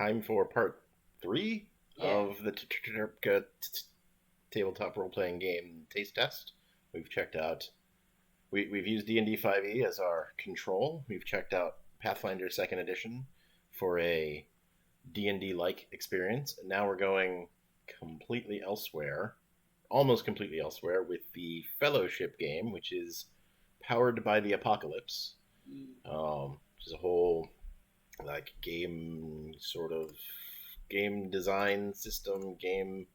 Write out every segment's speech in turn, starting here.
time for part 3 of the tabletop role-playing game Taste Test. We've checked out, we've used D&D 5e as our control. We've checked out Pathfinder 2nd Edition for a D&D-like experience. And now we're going completely elsewhere, almost completely elsewhere, with the Fellowship game, which is powered by the Apocalypse, which is a whole like game design system game.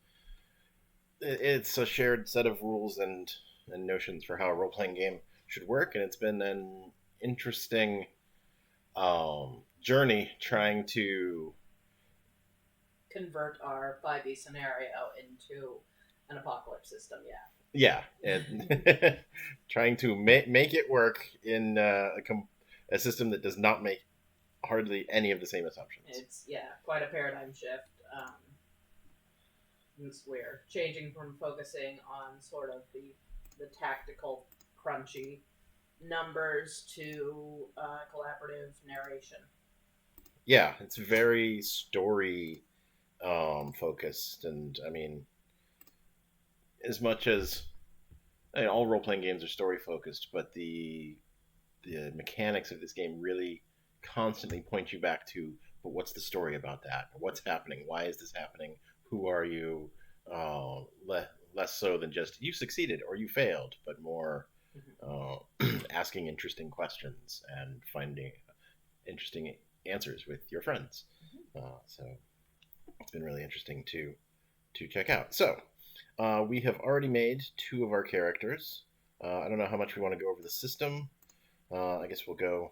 It's a shared set of rules and notions for how a role-playing game should work, and it's been an interesting journey trying to convert our 5e scenario into an apocalypse system. And trying to make it work in a system that does not make hardly any of the same assumptions. It's quite a paradigm shift. Since we're changing from focusing on sort of the tactical, crunchy numbers to collaborative narration. Yeah, it's very story focused, and I mean, as much as all role-playing games are story focused, but the mechanics of this game really constantly point you back to, but what's the story about that? What's happening? Why is this happening? Who are you? Less so than just you succeeded or you failed, but more asking interesting questions and finding interesting answers with your friends. So it's been really interesting to check out. So we have already made 2 of our characters. I don't know how much we want to go over the system. I guess we'll go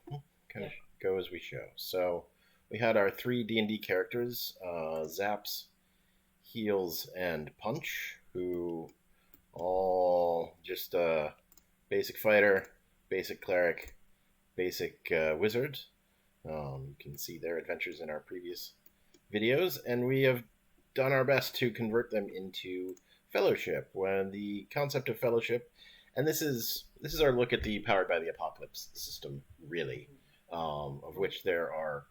go as we show. So we had our 3 D&D characters, Zaps, Heals, and Punch, who all just basic fighter, basic cleric, basic wizard. You can see their adventures in our previous videos, and we have done our best to convert them into Fellowship. When the concept of Fellowship, and this is our look at the Powered by the Apocalypse system, really, of which there are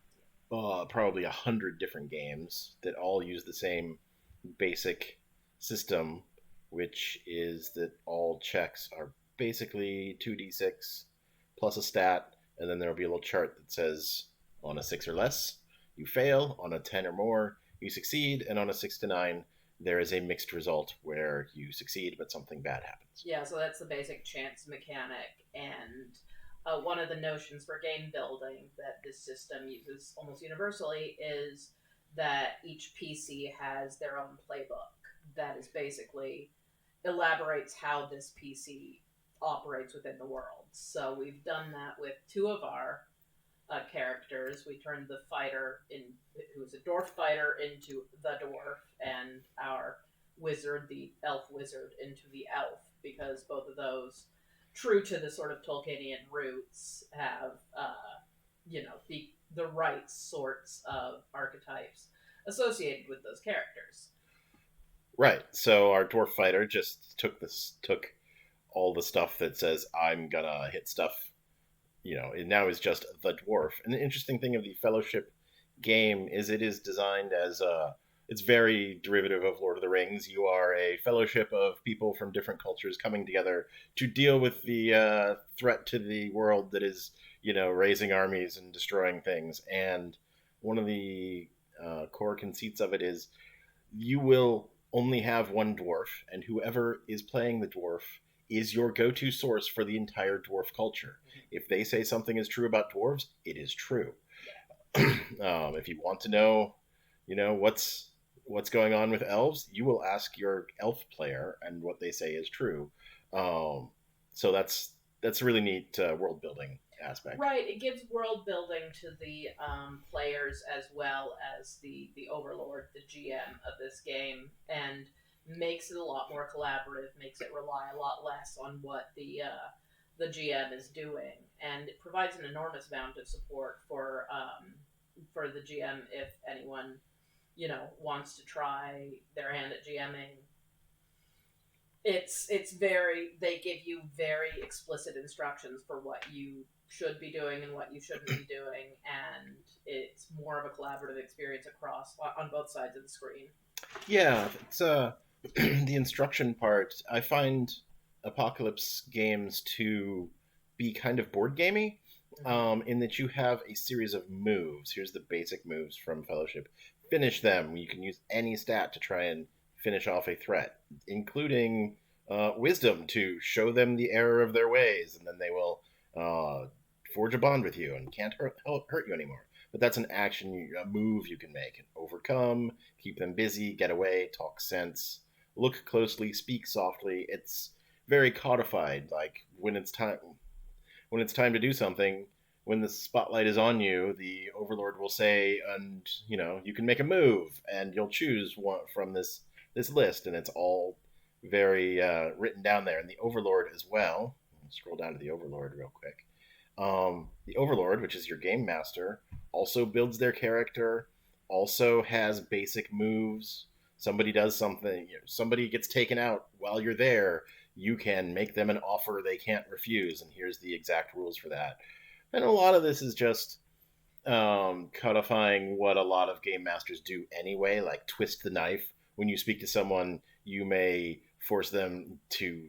probably 100 different games that all use the same basic system, which is that all checks are basically 2d6 plus a stat, and then there will be a little chart that says on a 6 or less you fail, on a 10 or more you succeed, and on a 6 to 9 there is a mixed result where you succeed but something bad happens. Yeah, so that's the basic chance mechanic, and one of the notions for game building that this system uses almost universally is that each PC has their own playbook that is basically elaborates how this PC operates within the world. So we've done that with 2 of our characters. We turned the fighter, who is a dwarf fighter, into the dwarf, and our wizard, the elf wizard, into the elf, because both of those, true to the sort of Tolkienian roots, have the right sorts of archetypes associated with those characters. Right. So our dwarf fighter just took all the stuff that says I'm gonna hit stuff. It now is just the dwarf. And the interesting thing of the Fellowship game is it is designed as it's very derivative of Lord of the Rings. You are a fellowship of people from different cultures coming together to deal with the threat to the world that is, raising armies and destroying things. And one of the core conceits of it is you will only have one dwarf, and whoever is playing the dwarf is your go-to source for the entire dwarf culture. If they say something is true about dwarves, it is true. If you want to know, what's going on with elves, you will ask your elf player, and what they say is true. So that's a really neat world building aspect. Right, it gives world building to the players as well as the Overlord, the GM of this game, and makes it a lot more collaborative, makes it rely a lot less on what the GM is doing, and it provides an enormous amount of support for the GM if anyone wants to try their hand at GMing. It's very, they give you very explicit instructions for what you should be doing and what you shouldn't be doing, and it's more of a collaborative experience across on both sides of the screen. Yeah, it's the instruction part. I find apocalypse games to be kind of board gamey, Mm-hmm. in that you have a series of moves. Here's the basic moves from Fellowship. Finish them. You can use any stat to try and finish off a threat, including wisdom to show them the error of their ways, and then they will uh, forge a bond with you and can't hurt you anymore. But that's an action, a move you can make. Overcome, keep them busy, get away, talk sense, look closely, speak softly. It's very codified. Like when it's time to do something, when the spotlight is on you, the overlord will say, and you can make a move, and you'll choose one from this list, and it's all very written down there. And the overlord as well. Scroll down to the overlord real quick. The overlord, which is your game master, also builds their character, also has basic moves. Somebody does something, somebody gets taken out while you're there, you can make them an offer they can't refuse, and here's the exact rules for that. And a lot of this is just codifying what a lot of game masters do anyway, like twist the knife. When you speak to someone, you may force them to.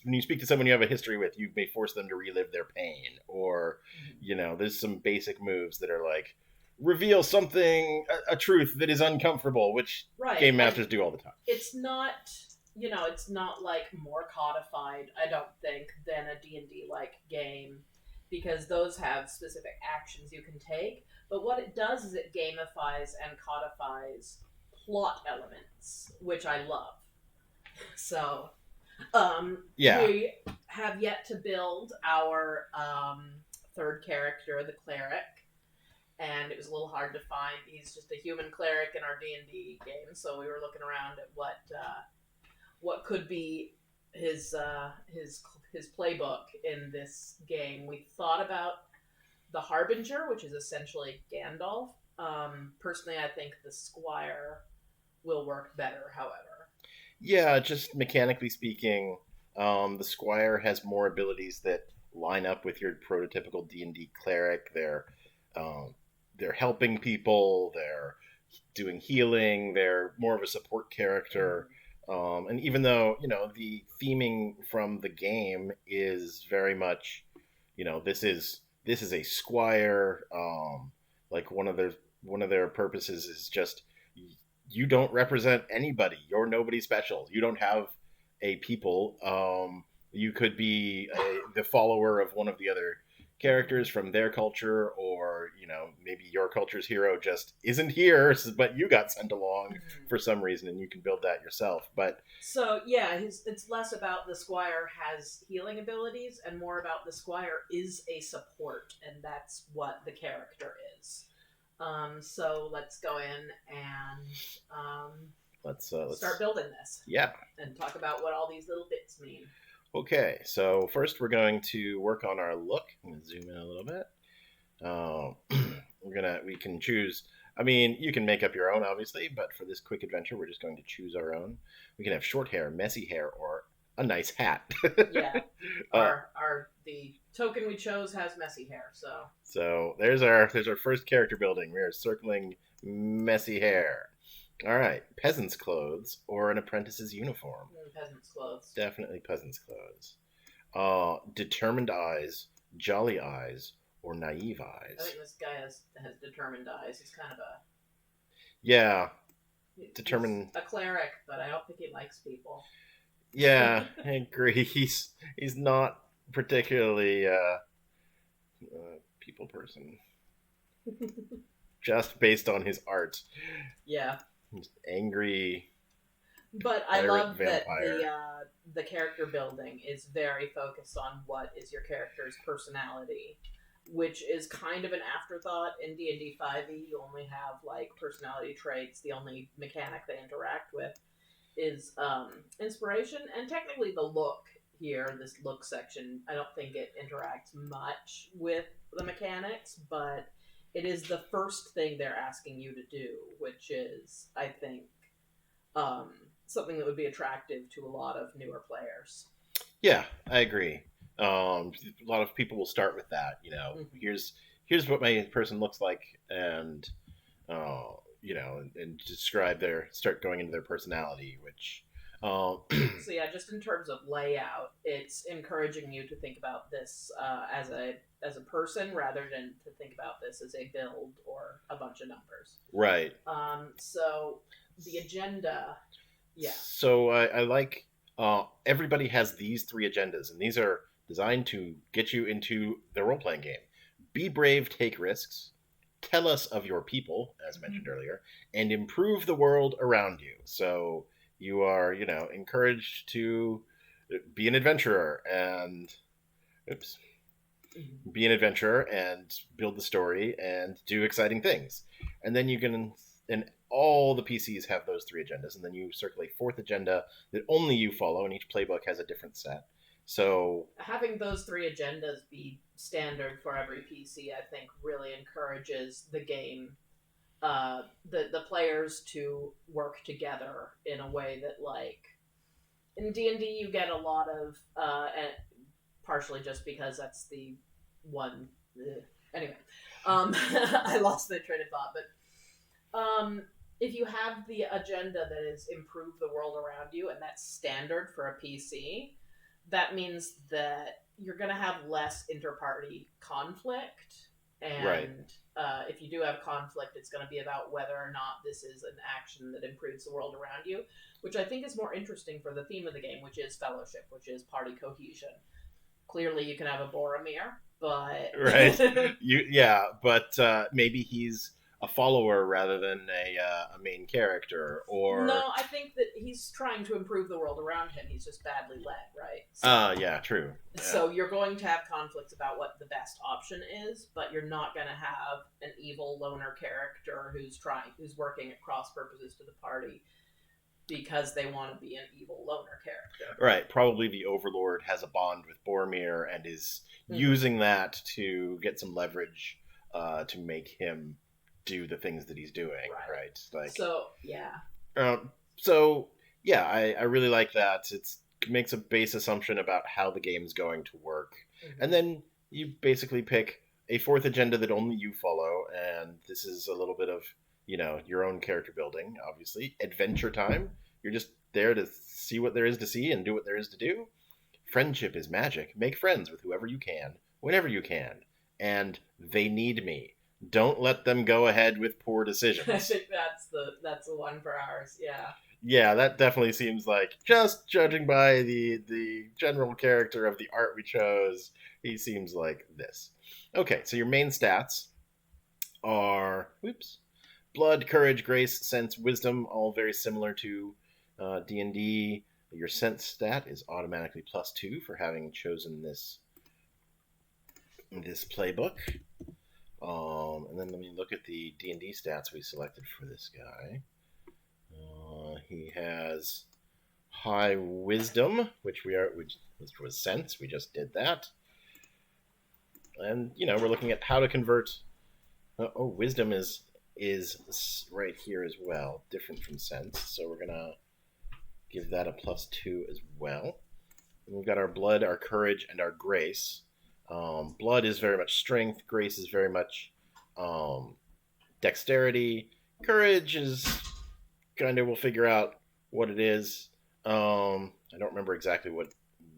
When you speak to someone you have a history with, you may force them to relive their pain. Or, there's some basic moves that are like reveal something, a truth that is uncomfortable, which Right. game masters do all the time. It's not, it's not like more codified, I don't think, than a D&D like game, because those have specific actions you can take. But what it does is it gamifies and codifies plot elements, which I love. So, Yeah, we have yet to build our third character, the cleric, and it was a little hard to find. He's just a human cleric in our D&D game, so we were looking around at what could be his playbook in this game. We thought about the Harbinger, which is essentially Gandalf. Personally, I think the Squire will work better, however. yeah. Just mechanically speaking, the squire has more abilities that line up with your prototypical D&D cleric. Um, they're helping people. They're doing healing. They're more of a support character. And even though the theming from the game is very much, this is a squire. Like one of their purposes is just you don't represent anybody. You're nobody special. You don't have a people. You could be the follower of one of the other characters from their culture, or maybe your culture's hero just isn't here, but you got sent along for some reason, and you can build that yourself. But So yeah, it's less about the Squire has healing abilities and more about the Squire is a support, and that's what the character is. So let's go in and let's start building this yeah. and talk about what all these little bits mean. Okay, so first we're going to work on our look. I'm gonna zoom in a little bit. We can choose. I mean, you can make up your own, obviously, but for this quick adventure, we're just going to choose our own. We can have short hair, messy hair, or a nice hat. Yeah, our the token we chose has messy hair, so So there's our first character building. We are circling messy hair. All right, peasant's clothes or an apprentice's uniform. peasant's clothes. Definitely peasant's clothes. Determined eyes, jolly eyes, or naive eyes. I think this guy has determined eyes. He's kind of Yeah, he's determined. a cleric, but I don't think he likes people. Yeah, I agree. He's not particularly people person. Just based on his art, Yeah. he's angry. But I Pirate love that vampire. the character building is very focused on what is your character's personality, which is kind of an afterthought in D&D 5e. You only have like personality traits. The only mechanic they interact with is inspiration, and technically the look here, this look section. I don't think it interacts much with the mechanics, but it is the first thing they're asking you to do, which is, I think, something that would be attractive to a lot of newer players. Yeah, I agree. A lot of people will start with that. You know, Mm-hmm. here's what my person looks like, and and describe start going into their personality, which. So yeah, just in terms of layout, it's encouraging you to think about this as a person rather than to think about this as a build or a bunch of numbers. Right. So the agenda, yeah. So I like everybody has these three agendas, and these are designed to get you into the role playing game. Be brave, take risks, tell us of your people, as mentioned earlier, and improve the world around you. So you are, encouraged to be an adventurer and oops, be an adventurer and build the story and do exciting things. And then you can, and all the PCs have those three agendas, and then you circulate fourth agenda that only you follow, and each playbook has a different set. So having those three agendas be standard for every PC, I think, really encourages the game, the players to work together in a way that, like, in D&D you get a lot of, and partially just because that's the one. Anyway, I lost the train of thought, but if you have the agenda that is improve the world around you, and that's standard for a PC, that means that you're going to have less inter-party conflict. And right, if you do have conflict, it's going to be about whether or not this is an action that improves the world around you, which I think is more interesting for the theme of the game, which is fellowship, which is party cohesion. Clearly, you can have a Boromir, but right, but maybe he's a follower rather than a main character, or no, I think that he's trying to improve the world around him. He's just badly led, right? yeah, true. Yeah. So you're going to have conflicts about what the best option is, but you're not going to have an evil loner character who's working at cross purposes to the party because they want to be an evil loner character. Right. Probably the Overlord has a bond with Boromir and is using that to get some leverage to make him do the things that he's doing. Right. Like. So yeah. So yeah, I really like that. It makes a base assumption about how the game's going to work, and then you basically pick a fourth agenda that only you follow, and this is a little bit of your own character building. Obviously, adventure time. You're just there to see what there is to see and do what there is to do. Friendship is magic. Make friends with whoever you can, whenever you can, and they need me. Don't let them go ahead with poor decisions. I think that's the one for ours. Yeah. Yeah, that definitely seems like, just judging by the general character of the art we chose, he seems like this. Okay, so your main stats are blood, courage, grace, sense, wisdom, all very similar to D&D. Your sense stat is automatically +2 for having chosen this playbook. And then let me look at the D&D stats we selected for this guy. He has high wisdom, which was sense. We just did that. And we're looking at how to convert. Wisdom is right here as well, different from sense. So we're gonna give that a +2 as well. And we've got our blood, our courage, and our grace. Blood is very much strength. Grace is very much dexterity. Courage is kind of, we'll figure out what it is. I don't remember exactly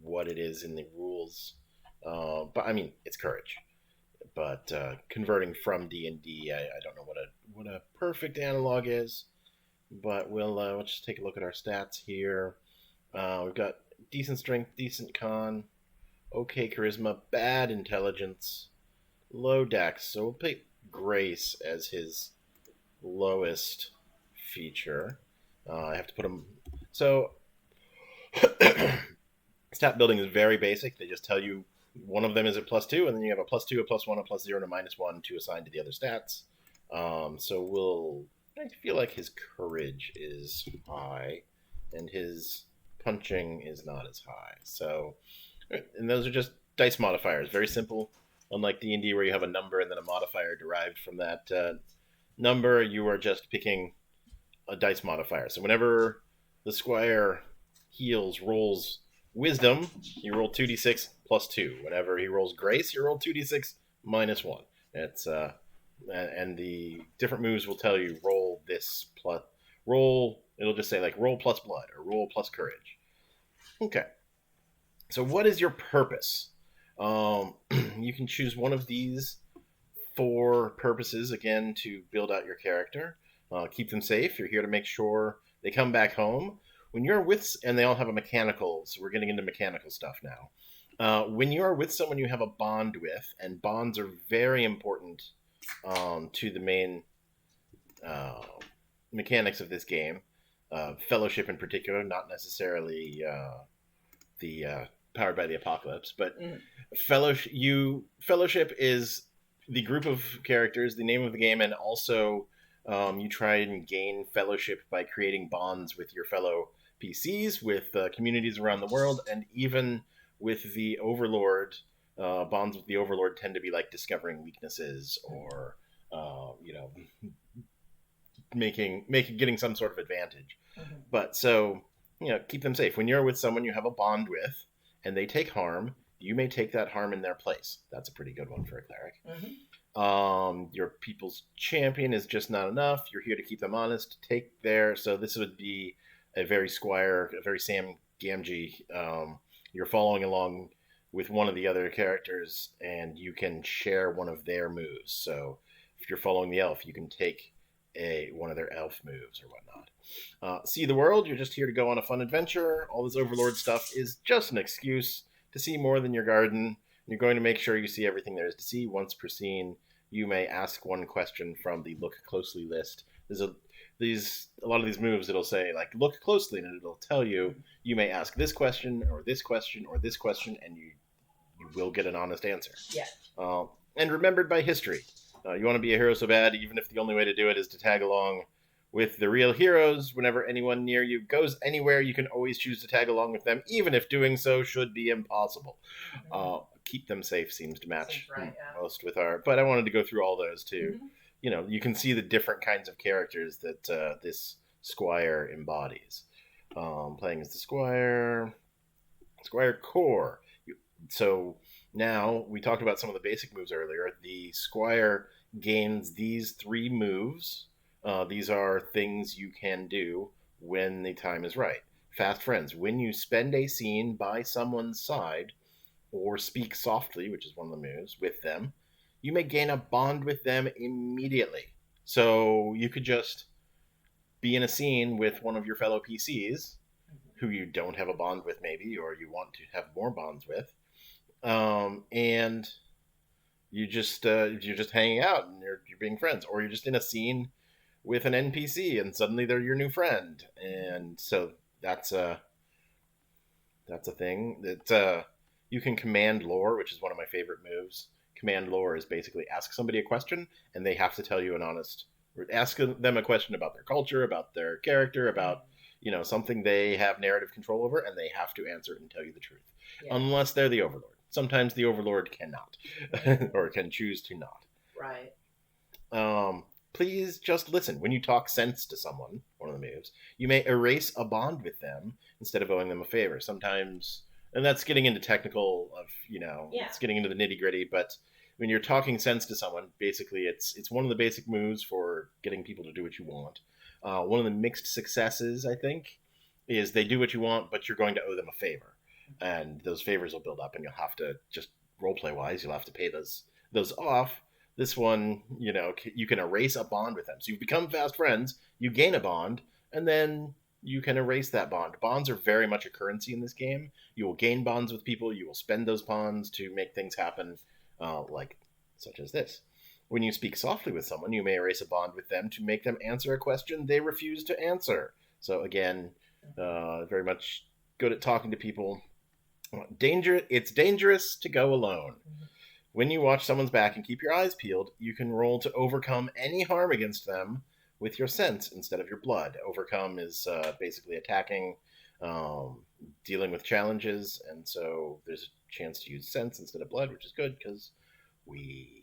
what it is in the rules, but I mean it's courage. But converting from D&D, I don't know what a perfect analog is. But we'll just take a look at our stats here. We've got decent strength, decent con, okay charisma, bad intelligence, low dex. So we'll pick grace as his lowest feature. I have to put him. So stat building is very basic. They just tell you one of them is at +2, and then you have a +2, a +1, a +0, and a -1 to assign to the other stats. So I feel like his courage is high, and his punching is not as high. So, and those are just dice modifiers, very simple. Unlike D&D, where you have a number and then a modifier derived from that number, you are just picking a dice modifier. So whenever the Squire rolls wisdom, you roll 2d6 +2. Whenever he rolls Grace, you roll 2d6 -1. It's and the different moves will tell you roll this plus roll. It'll just say like roll plus blood or roll plus courage. Okay. So what is your purpose? You can choose one of these 4 purposes again to build out your character. Keep them safe. You're here to make sure they come back home. When you're with, and they all have a mechanical, so we're getting into mechanical stuff now. When you are with someone you have a bond with, and bonds are very important to the main mechanics of this game, fellowship in particular, not necessarily the Powered by the Apocalypse, but fellowship is the group of characters, the name of the game, and also you try and gain fellowship by creating bonds with your fellow PCs, with communities around the world, and even with the Overlord. Bonds with the Overlord tend to be like discovering weaknesses or getting some sort of advantage. But so keep them safe. When you're with someone you have a bond with and they take harm, you may take that harm in their place. That's a pretty good one for a cleric. Your people's champion is just not enough. You're here to keep them honest. So this would be a very Squire, a very Sam Gamgee. You're following along with one of the other characters, and you can share one of their moves. So if you're following the elf, you can take one of their elf moves or whatnot. See the world. You're just here to go on a fun adventure. All this Overlord stuff is just an excuse to see more than your garden. You're going to make sure you see everything there is to see. Once per scene, you may ask one question from the look closely list. There's a lot of these moves. It'll say like look closely, and it'll tell you you may ask this question or this question or this question, and you will get an honest answer. Yeah. And remembered by history. You want to be a hero so bad, even if the only way to do it is to tag along with the real heroes. Whenever anyone near you goes anywhere, you can always choose to tag along with them, even if doing so should be impossible. Keep them safe seems to match most with our... But I wanted to go through all those too. You can see the different kinds of characters that this Squire embodies. Playing as the Squire Core. So now, we talked about some of the basic moves earlier. The Squire gains these 3 moves. These are things you can do when the time is right. Fast friends. When you spend a scene by someone's side, or speak softly, which is one of the moves, with them, you may gain a bond with them immediately. So you could just be in a scene with one of your fellow PCs, who you don't have a bond with maybe, or you want to have more bonds with, and you're just hanging out and you're being friends, or you're just in a scene with an NPC and suddenly they're your new friend, and so that's a thing that you can command lore, which is one of my favorite moves. Command lore is basically ask somebody a question and they have to tell you ask them a question about their culture, about their character, about something they have narrative control over, and they have to answer it and tell you the truth, unless they're the Overlord. Sometimes the Overlord cannot, or can choose to not. Right. Please just listen. When you talk sense to someone, one of the moves, you may erase a bond with them instead of owing them a favor. Sometimes, and that's getting into technical of, it's getting into the nitty gritty, but when you're talking sense to someone, basically it's one of the basic moves for getting people to do what you want. One of the mixed successes, I think, is they do what you want, but you're going to owe them a favor. And those favors will build up, and you'll have to, just roleplay wise, you'll have to pay those off. This one, you can erase a bond with them. So you've become fast friends, you gain a bond, and then you can erase that bond. Bonds are very much a currency in this game. You will gain bonds with people, you will spend those bonds to make things happen, such as this. When you speak softly with someone, you may erase a bond with them to make them answer a question they refuse to answer. So again, very much good at talking to people. It's dangerous to go alone. When you watch someone's back and keep your eyes peeled, you can roll to overcome any harm against them with your sense instead of your blood. Overcome is basically attacking, dealing with challenges, and so there's a chance to use sense instead of blood, which is good because we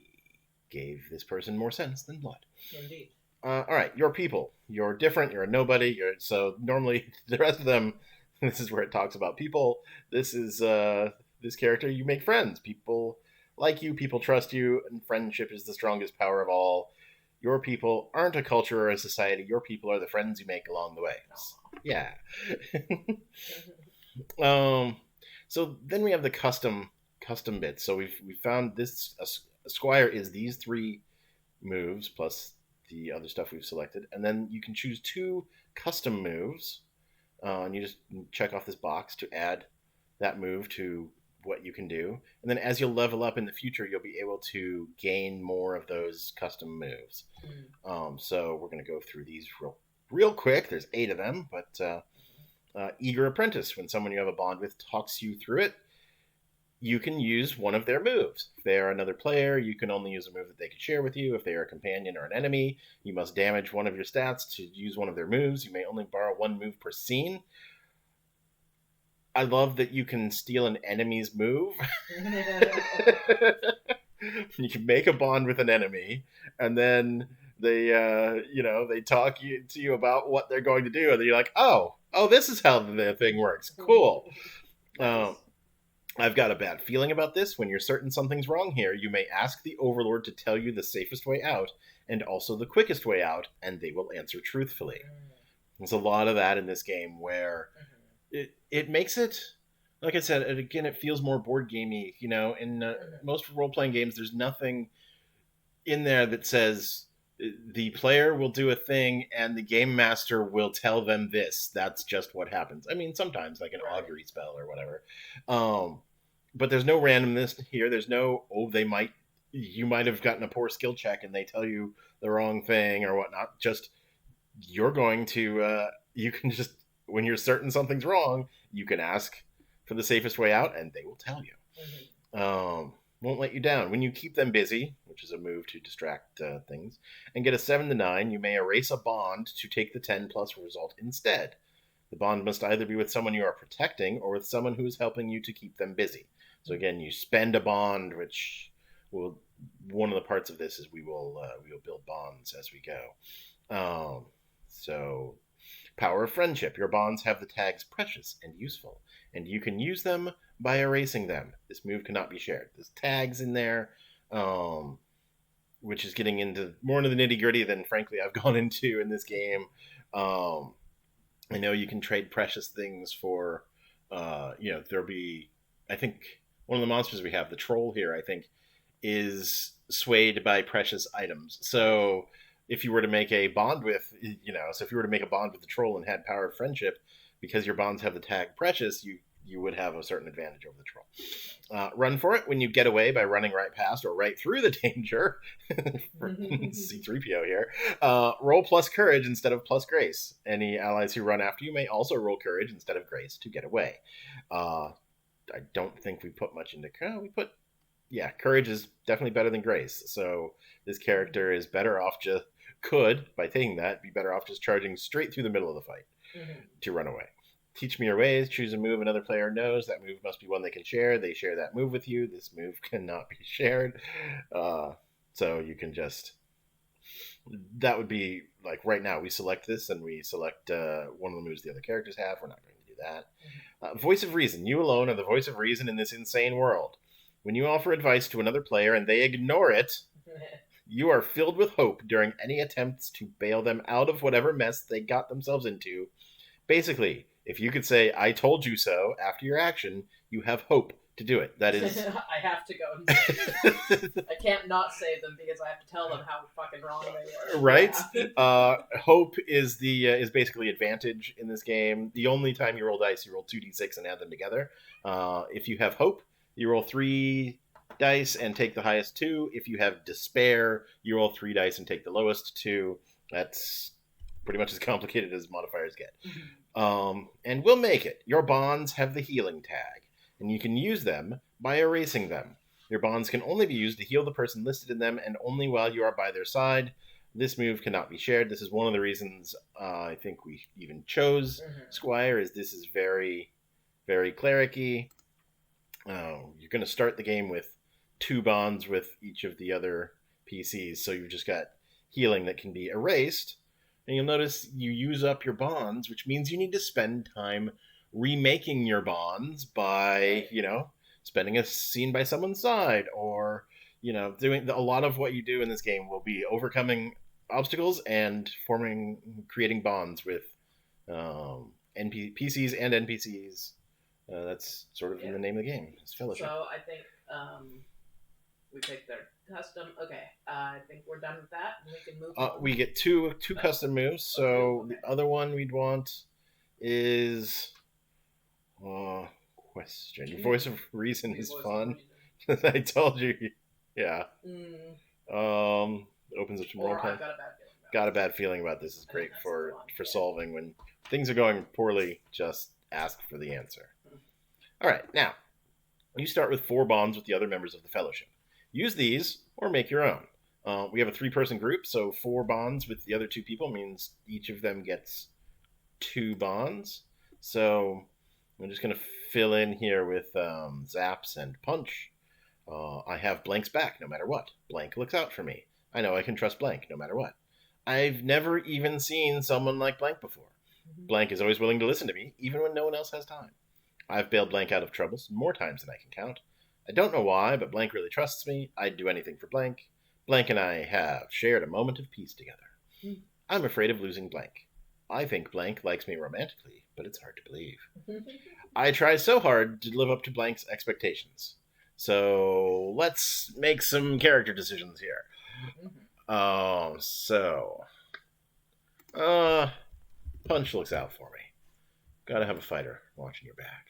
gave this person more sense than blood. Indeed. All right, your people. You're different. You're a nobody. So normally the rest of them, this is where it talks about people. This is this character, you make friends. People like you, people trust you, and friendship is the strongest power of all. Your people aren't a culture or a society. Your people are the friends you make along the way. Yeah. um, so then we have the custom bits. So we found this a Squire is these three moves plus the other stuff we've selected, and then you can choose two custom moves, and you just check off this box to add that move to what you can do. And then as you'll level up in the future, you'll be able to gain more of those custom moves. So we're going to go through these real quick. There's 8 of them, but Eager Apprentice, when someone you have a bond with talks you through it, you can use one of their moves. If they are another player, you can only use a move that they can share with you. If they are a companion or an enemy, you must damage one of your stats to use one of their moves. You may only borrow one move per scene. I love that you can steal an enemy's move. You can make a bond with an enemy, and then they talk to you about what they're going to do, and then you're like, oh, this is how the thing works. Cool. Nice. I've got a bad feeling about this. When you're certain something's wrong here, you may ask the Overlord to tell you the safest way out and also the quickest way out, and they will answer truthfully. There's a lot of that in this game where it makes it, like I said, and again, it feels more board gamey. In most role-playing games, there's nothing in there that says the player will do a thing and the game master will tell them this. That's just what happens. I mean, sometimes like an augury spell or whatever. But there's no randomness here. There's no, you might have gotten a poor skill check and they tell you the wrong thing or whatnot. Just, you're going to, you can just, when you're certain something's wrong, you can ask for the safest way out and they will tell you. Won't let you down. When you keep them busy, which is a move to distract things, and get a 7 to 9, you may erase a bond to take the 10 plus result instead. The bond must either be with someone you are protecting or with someone who is helping you to keep them busy. So again, you spend a bond, which will, one of the parts of this is we will build bonds as we go. So power of friendship. Your bonds have the tags precious and useful, and you can use them by erasing them. This move cannot be shared. There's tags in there, which is getting into more into the nitty-gritty than, frankly, I've gone into in this game. I know you can trade precious things for, there'll be, I think, one of the monsters we have, the troll here, I think, is swayed by precious items. So if you were to make a bond with, if you were to make a bond with the troll and had power of friendship, because your bonds have the tag precious, you would have a certain advantage over the troll. Run for it when you get away by running right past or right through the danger. C3PO here. Roll plus courage instead of plus grace. Any allies who run after you may also roll courage instead of grace to get away. I don't think we put much into courage is definitely better than grace. So this character is better off by taking that, be better off just charging straight through the middle of the fight to run away. Teach me your ways. Choose a move another player knows. That move must be one they can share. They share that move with you. This move cannot be shared. So you can just... That would be, like, right now we select this and we select one of the moves the other characters have. We're not going to do that. Voice of reason. You alone are the voice of reason in this insane world. When you offer advice to another player and they ignore it, you are filled with hope during any attempts to bail them out of whatever mess they got themselves into. Basically, if you could say, I told you so, after your action, you have hope to do it. That is... I have to go. I can't not save them because I have to tell them how fucking wrong they were. Right? Yeah. Hope is is basically advantage in this game. The only time you roll dice, you roll 2d6 and add them together. If you have hope, you roll 3 dice and take the highest 2. If you have despair, you roll 3 dice and take the lowest 2. That's pretty much as complicated as modifiers get. And we'll make it. Your bonds have the healing tag, and you can use them by erasing them. Your bonds can only be used to heal the person listed in them, and only while you are by their side. This move cannot be shared. This is one of the reasons I think we even chose Squire, is this is very, very cleric-y. You're going to start the game with 2 bonds with each of the other PCs, so you've just got healing that can be erased. And you'll notice you use up your bonds, which means you need to spend time remaking your bonds by, spending a scene by someone's side, or doing a lot of what you do in this game will be overcoming obstacles and creating bonds with PCs and NPCs. That's sort of in the name of the game. It's fellowship. So I think we picked their custom. Okay, I think we're done with that. And we can move on. We get two custom moves. So the other one we'd want is question. Voice of Reason is fun. I told you. Yeah. It opens up some role play. Got a bad feeling about this. Is great for solving when things are going poorly. Just ask for the answer. All right, now you start with 4 bonds with the other members of the Fellowship. Use these or make your own. We have a 3-person group, so 4 bonds with the other 2 people means each of them gets 2 bonds. So I'm just going to fill in here with Zaps and Punch. I have Blank's back no matter what. Blank looks out for me. I know I can trust Blank no matter what. I've never even seen someone like Blank before. Blank is always willing to listen to me, even when no one else has time. I've bailed Blank out of troubles more times than I can count. I don't know why, but Blank really trusts me. I'd do anything for Blank. Blank and I have shared a moment of peace together. I'm afraid of losing Blank. I think Blank likes me romantically, but it's hard to believe. I try so hard to live up to Blank's expectations. So let's make some character decisions here. Punch looks out for me. Gotta have a fighter watching your back.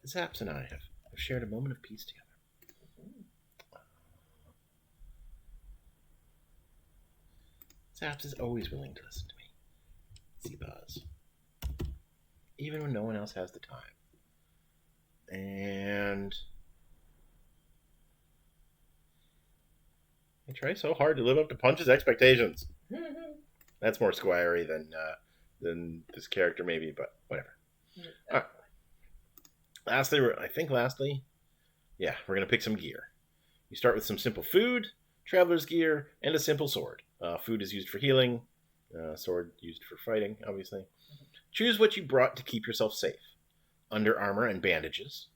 Zaps and I have shared a moment of peace together. Zaps is always willing to listen to me. Zbuzz. Even when no one else has the time. And I try so hard to live up to Punch's expectations. That's more Squire-y than this character maybe, but whatever. All right. Lastly, we're going to pick some gear. You start with some simple food, traveler's gear, and a simple sword. Food is used for healing, sword used for fighting, obviously. Choose what you brought to keep yourself safe. Under armor and bandages,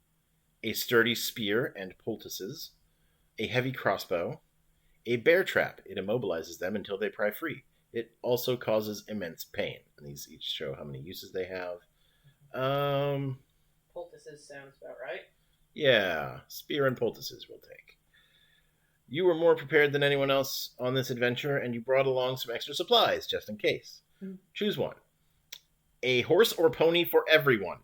a sturdy spear and poultices, a heavy crossbow, a bear trap. It immobilizes them until they pry free. It also causes immense pain. And these each show how many uses they have. Poultices sounds about right. Yeah, spear and poultices we'll take. You were more prepared than anyone else on this adventure, and you brought along some extra supplies, just in case. Choose one. A horse or pony for everyone.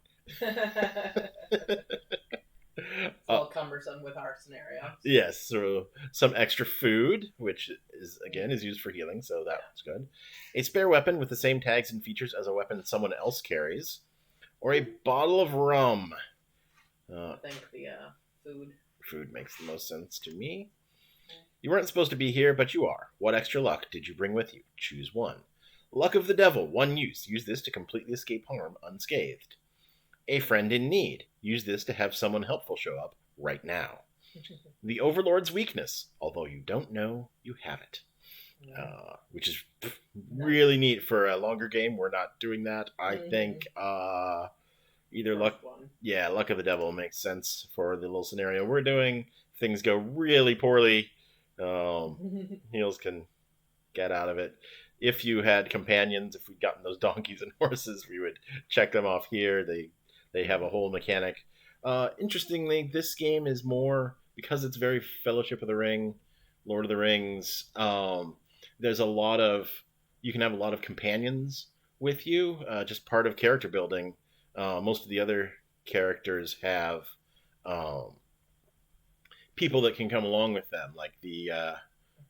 It's all cumbersome with our scenario. Yes, so some extra food, which is used for healing, so that's good. A spare weapon with the same tags and features as a weapon someone else carries, or a bottle of rum. I think the food. Food makes the most sense to me. You weren't supposed to be here, but you are. What extra luck did you bring with you? Choose one. Luck of the Devil, 1 use. Use this to completely escape harm unscathed. A friend in need. Use this to have someone helpful show up right now. The Overlord's weakness, although you don't know, you have it. Which is really neat for a longer game. We're not doing that. I think either Luck of the Devil makes sense for the little scenario we're doing. Things go really poorly. Heels can get out of it. If you had companions, if we'd gotten those donkeys and horses, we would check them off here. They have a whole mechanic. Interestingly, this game is more, because it's very Fellowship of the Ring, Lord of the Rings, there's you can have a lot of companions with you, just part of character building. Most of the other characters have people that can come along with them, like the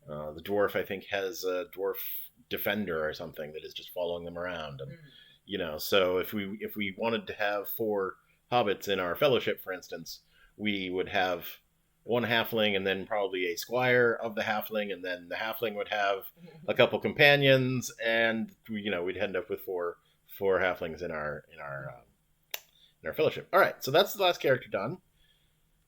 dwarf, I think, has a dwarf defender or something that is just following them around, and so if we wanted to have 4 hobbits in our fellowship, for instance, we would have 1 halfling and then probably a squire of the halfling, and then the halfling would have a couple companions, and we'd end up with four halflings in our fellowship. All right, so that's the last character done.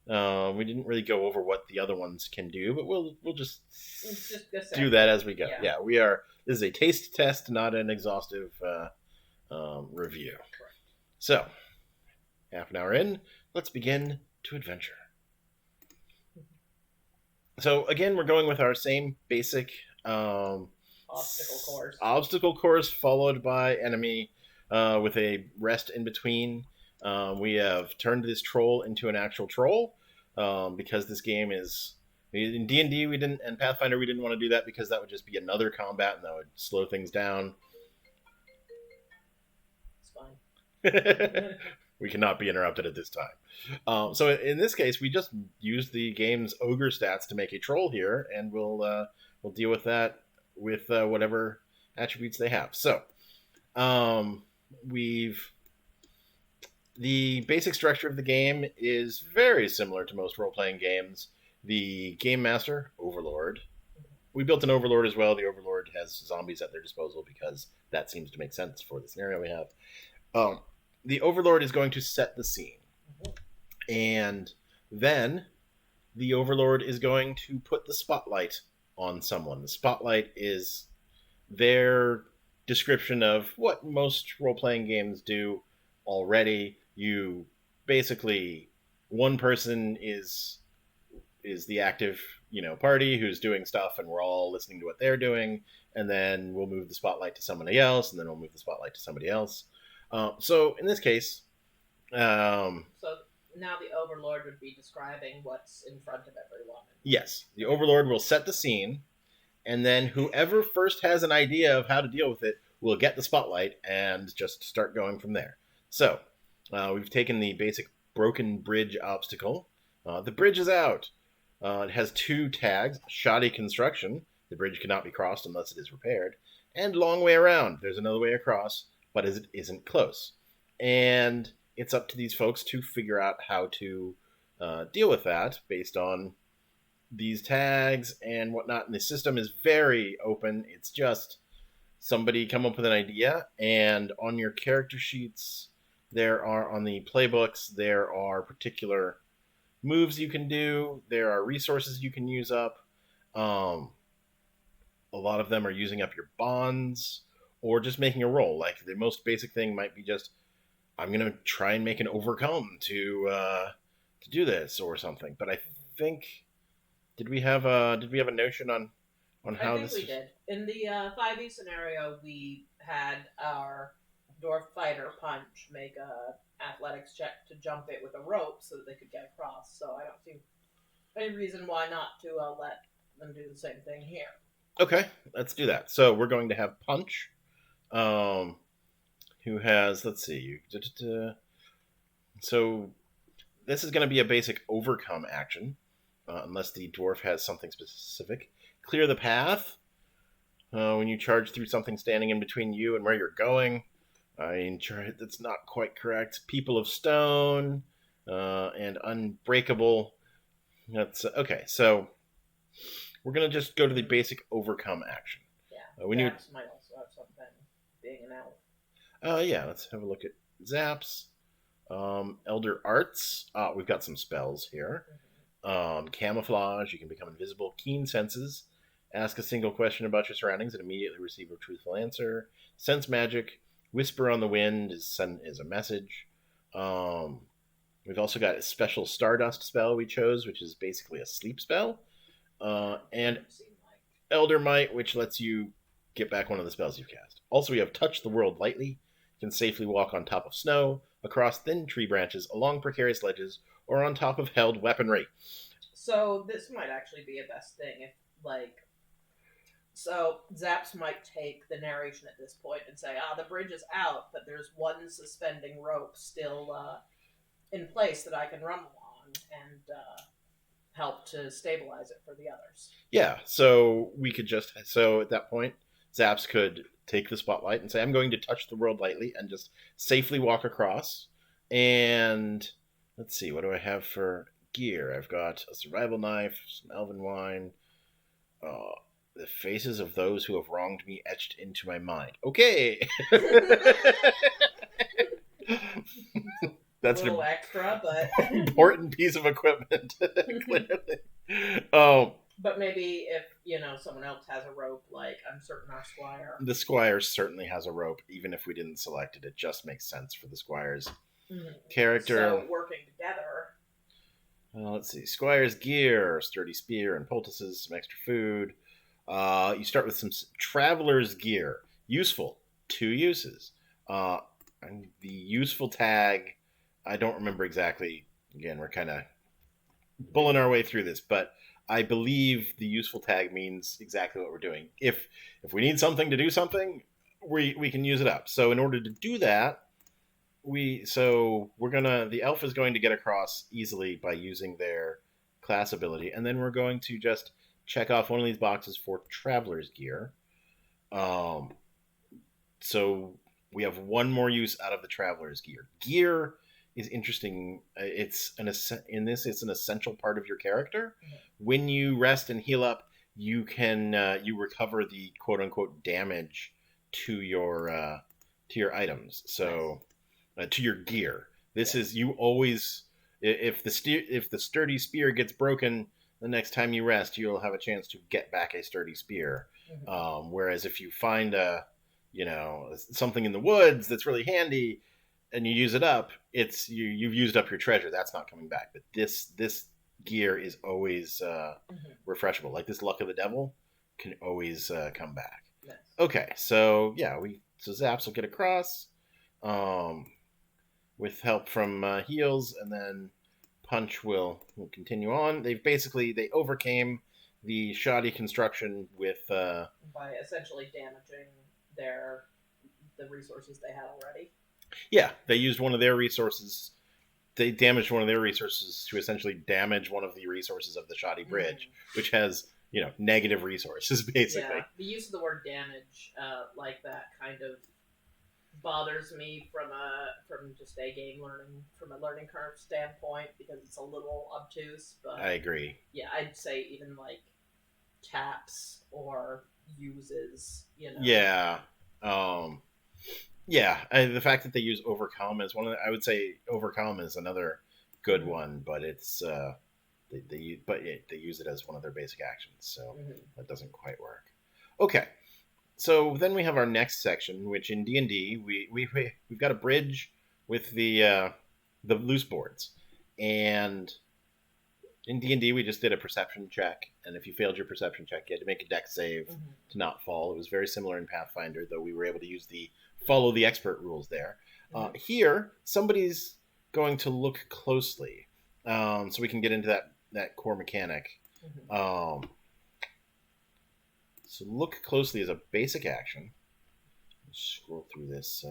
We didn't really go over what the other ones can do, but we'll just It's just a do second. that as we go. Yeah. Yeah, we are. This is a taste test, not an exhaustive review. Correct. So, half an hour in, let's begin to adventure. So again, we're going with our same basic obstacle course followed by enemy with a rest in between. We have turned this troll into an actual troll because this game is in D&D we didn't, and Pathfinder we didn't want to do that because that would just be another combat and that would slow things down. It's fine. We cannot be interrupted at this time. So in this case, we just use the game's ogre stats to make a troll here, and we'll deal with that with whatever attributes they have. So the basic structure of the game is very similar to most role-playing games. The game master, Overlord. We built an Overlord as well. The Overlord has zombies at their disposal because that seems to make sense for the scenario we have. The Overlord is going to set the scene. And then the Overlord is going to put the spotlight on someone. The spotlight is their description of what most role-playing games do already. You basically, one person is the active, party who's doing stuff, and we're all listening to what they're doing, and then we'll move the spotlight to somebody else, and then we'll move the spotlight to somebody else. So in this case, so now the Overlord would be describing what's in front of everyone. Yes, the Overlord will set the scene, and then whoever first has an idea of how to deal with it will get the spotlight and just start going from there. So we've taken the basic broken bridge obstacle. The bridge is out. It has 2 tags: shoddy construction, the bridge cannot be crossed unless it is repaired, and long way around, there's another way across, but it isn't close. And it's up to these folks to figure out how to deal with that based on these tags and whatnot. And the system is very open. It's just somebody come up with an idea, and on your character sheets, on the playbooks, there are particular moves you can do. There are resources you can use up. A lot of them are using up your bonds or just making a roll. Like the most basic thing might be just, I'm going to try and make an overcome to do this or something. But I think, did we have a notion on how this? I think we did. In the 5e scenario, we had our dwarf fighter punch make a athletics check to jump it with a rope so that they could get across. So I don't see any reason why not to let them do the same thing here. Okay, let's do that. So we're going to have Punch, who has, let's see, so this is going to be a basic overcome action, unless the dwarf has something specific. Clear the path. When you charge through something standing in between you and where you're going. That's not quite correct. People of Stone and Unbreakable. That's okay. So we're gonna just go to the basic overcome action. Yeah. Zaps might also have something, being an elf. Yeah. Let's have a look at Zaps. Elder Arts. We've got some spells here. Camouflage. You can become invisible. Keen Senses. Ask a single question about your surroundings and immediately receive a truthful answer. Sense Magic. Whisper on the Wind is a message. We've also got a special Stardust spell we chose, which is basically a sleep spell. And Elder Might, which lets you get back one of the spells you've cast. Also, we have Touch the World Lightly. You can safely walk on top of snow, across thin tree branches, along precarious ledges, or on top of held weaponry. So this might actually be a best thing if, so Zaps might take the narration at this point and say, the bridge is out, but there's one suspending rope still in place that I can run along and help to stabilize it for the others. Yeah, so we could so at that point, Zaps could take the spotlight and say, I'm going to touch the world lightly and just safely walk across. And let's see, what do I have for gear? I've got a survival knife, some elven wine, the faces of those who have wronged me etched into my mind. Okay. That's little extra, but important piece of equipment. Clearly. Oh, but maybe if someone else has a rope, like I'm certain our squire. the Squire certainly has a rope, even if we didn't select it. It just makes sense for the Squire's character. So working together. Let's see. Squire's gear, sturdy spear and poultices, some extra food. You start with some traveler's gear. Useful. 2 uses. And the useful tag, I don't remember exactly. Again, we're kind of bulling our way through this, but I believe the useful tag means exactly what we're doing. If we need something to do something, we can use it up. So in order to do that, the elf is going to get across easily by using their class ability, and then we're going to just check off one of these boxes for traveler's gear. So we have one more use out of the traveler's gear. Gear is interesting. It's an essential part of your character. When you rest and heal up, you can you recover the quote unquote damage to your items. So to your gear. This is you always if the sturdy spear gets broken, the next time you rest, you'll have a chance to get back a sturdy spear. Whereas if you find something in the woods that's really handy and you use it up, you've used up your treasure. That's not coming back. But this gear is always refreshable. Like this Luck of the Devil can always come back. Yes. Okay, so Zaps will get across with help from heals, and then Punch will continue on. They overcame the shoddy construction with by essentially damaging the resources they had already. Yeah, they used one of their resources. They damaged one of their resources to essentially damage one of the resources of the shoddy bridge, which has negative resources basically. Yeah, the use of the word damage like that kind of bothers me from just from a learning curve standpoint, because it's a little obtuse. But I agree. Yeah, I'd say even like taps or uses. Yeah. Yeah, the fact that they use overcome is I would say overcome is another good one, but it's they use it as one of their basic actions, so that doesn't quite work. Okay, so then we have our next section, which in D&D we've got a bridge with the loose boards, and in D&D we just did a perception check, and if you failed your perception check, you had to make a dex save to not fall. It was very similar in Pathfinder, though we were able to use the follow the expert rules there. Here, somebody's going to look closely, so we can get into that core mechanic. So look closely is a basic action. Let's scroll through this.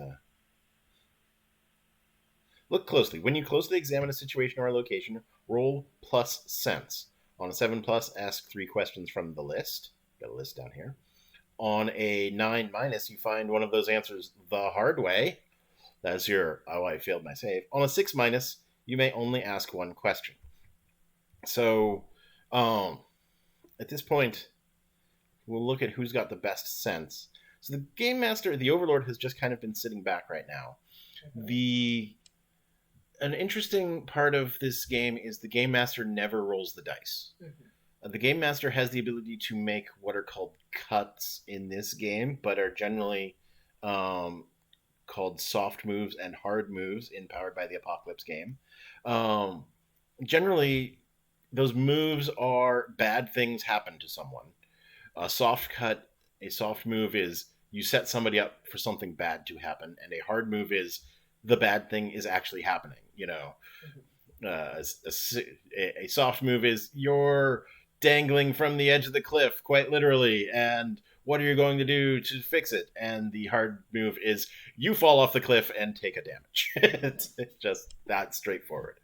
Look closely. When you closely examine a situation or a location, roll plus sense. On a 7+, ask 3 questions from the list. Got a list down here. On a 9-, you find one of those answers the hard way. That's your, I failed my save. On a 6-, you may only ask 1 question. So, at this point, we'll look at who's got the best sense. So the Game Master, the Overlord, has just kind of been sitting back right now. An interesting part of this game is the Game Master never rolls the dice. The Game Master has the ability to make what are called cuts in this game, but are generally called soft moves and hard moves in Powered by the Apocalypse game. Generally, those moves are bad things happen to someone. A soft move is you set somebody up for something bad to happen, and a hard move is the bad thing is actually happening. A soft move is you're dangling from the edge of the cliff, quite literally, and what are you going to do to fix it? And the hard move is you fall off the cliff and take a damage. It's just that straightforward.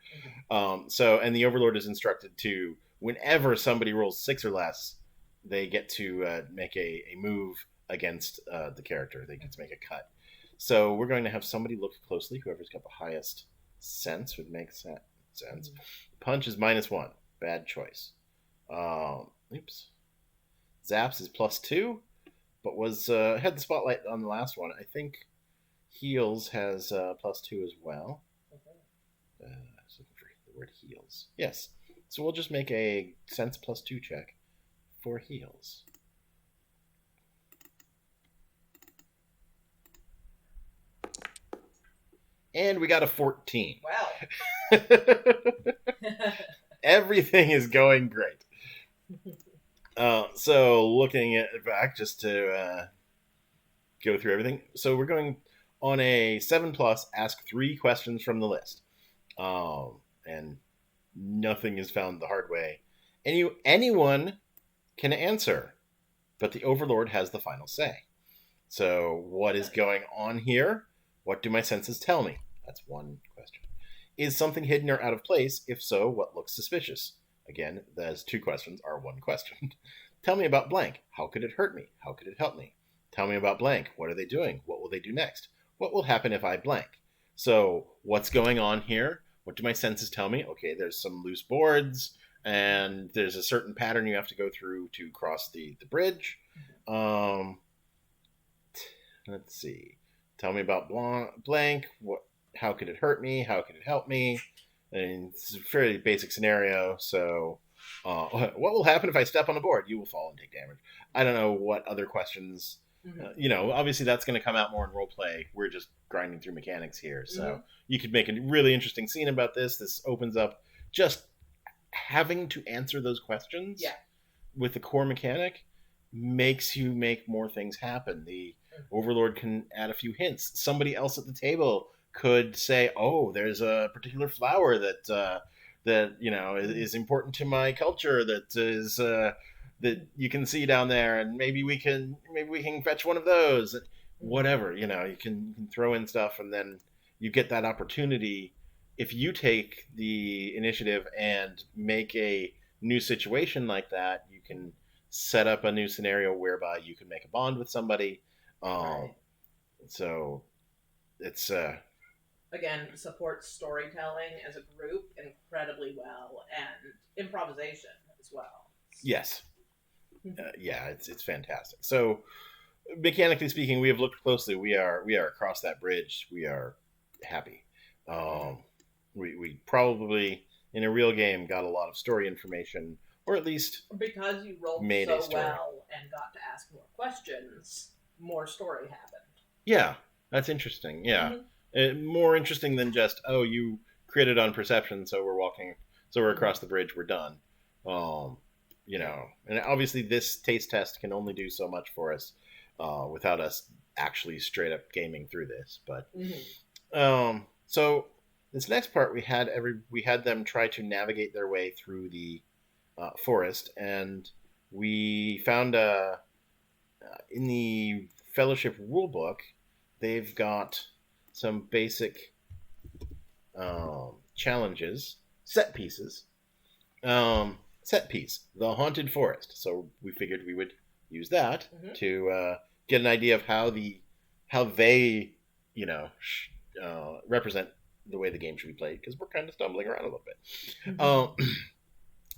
And the Overlord is instructed to, whenever somebody rolls 6 or less, they get to make a move against the character. They get to make a cut. So we're going to have somebody look closely. Whoever's got the highest sense would make sense. Punch is -1. Bad choice. Oops. Zaps is +2, but had the spotlight on the last one. I think Heals has +2 as well. I was looking for the word heals. Yes. So we'll just make a sense +2 check for heals. And we got a 14. Wow. Everything is going great. So looking at back just to go through everything. So we're going on a 7+, ask 3 questions from the list. And nothing is found the hard way. Anyone can answer, but the Overlord has the final say. So what is going on here? What do my senses tell me? That's one question. Is something hidden or out of place? If so, what looks suspicious? Again, those 2 questions are 1 question. Tell me about blank. How could it hurt me? How could it help me? Tell me about blank. What are they doing? What will they do next? What will happen if I blank? So what's going on here? What do my senses tell me? Okay, there's some loose boards, and there's a certain pattern you have to go through to cross the bridge. Let's see. Tell me about blank. How could it hurt me? How could it help me? And it's a fairly basic scenario. So, what will happen if I step on a board? You will fall and take damage. I don't know what other questions. Obviously that's going to come out more in role play. We're just grinding through mechanics here. So you could make a really interesting scene about this. This opens up just having to answer those questions with the core mechanic makes you make more things happen. The Overlord can add a few hints. Somebody else at the table could say, "Oh, there's a particular flower that is important to my culture. That is that you can see down there, and maybe we can fetch one of those." Whatever, you can throw in stuff, and then you get that opportunity. If you take the initiative and make a new situation like that, you can set up a new scenario whereby you can make a bond with somebody. Right. So it's Again, supports storytelling as a group incredibly well, and improvisation as well. Yes. Yeah, it's fantastic. So mechanically speaking, we have looked closely. We are across that bridge. We are happy. We probably in a real game got a lot of story information, or at least because you rolled made so a story. well and got to ask more questions, more story happened. Yeah, that's interesting. Yeah, more interesting than just you created on perception, so we're across the bridge, we're done. And obviously this taste test can only do so much for us without us actually straight up gaming through this. But so this next part we had them try to navigate their way through the forest, and we found in the Fellowship rulebook they've got some basic challenges, set pieces. Set piece, the haunted forest. So we figured we would use that to get an idea of how they represent the way the game should be played, because we're kind of stumbling around a little bit.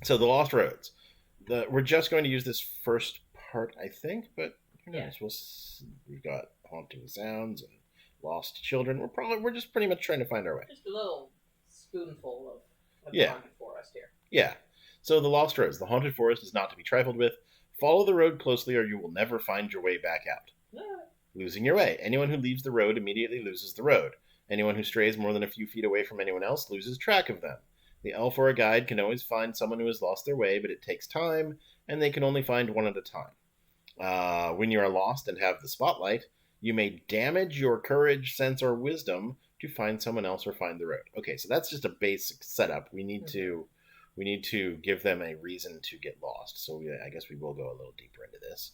So the Lost Roads. We're just going to use this first part, I think, but who knows? We've got haunting sounds and lost children. We're just pretty much trying to find our way. Just a little spoonful of the haunted forest here. Yeah. So the Lost Roads. The haunted forest is not to be trifled with. Follow the road closely, or you will never find your way back out. Losing your way. Anyone who leaves the road immediately loses the road. Anyone who strays more than a few feet away from anyone else loses track of them. The elf or a guide can always find someone who has lost their way, but it takes time, and they can only find one at a time. When you are lost and have the spotlight, you may damage your courage, sense, or wisdom to find someone else or find the road. Okay, so that's just a basic setup. We need to give them a reason to get lost. So I guess we will go a little deeper into this.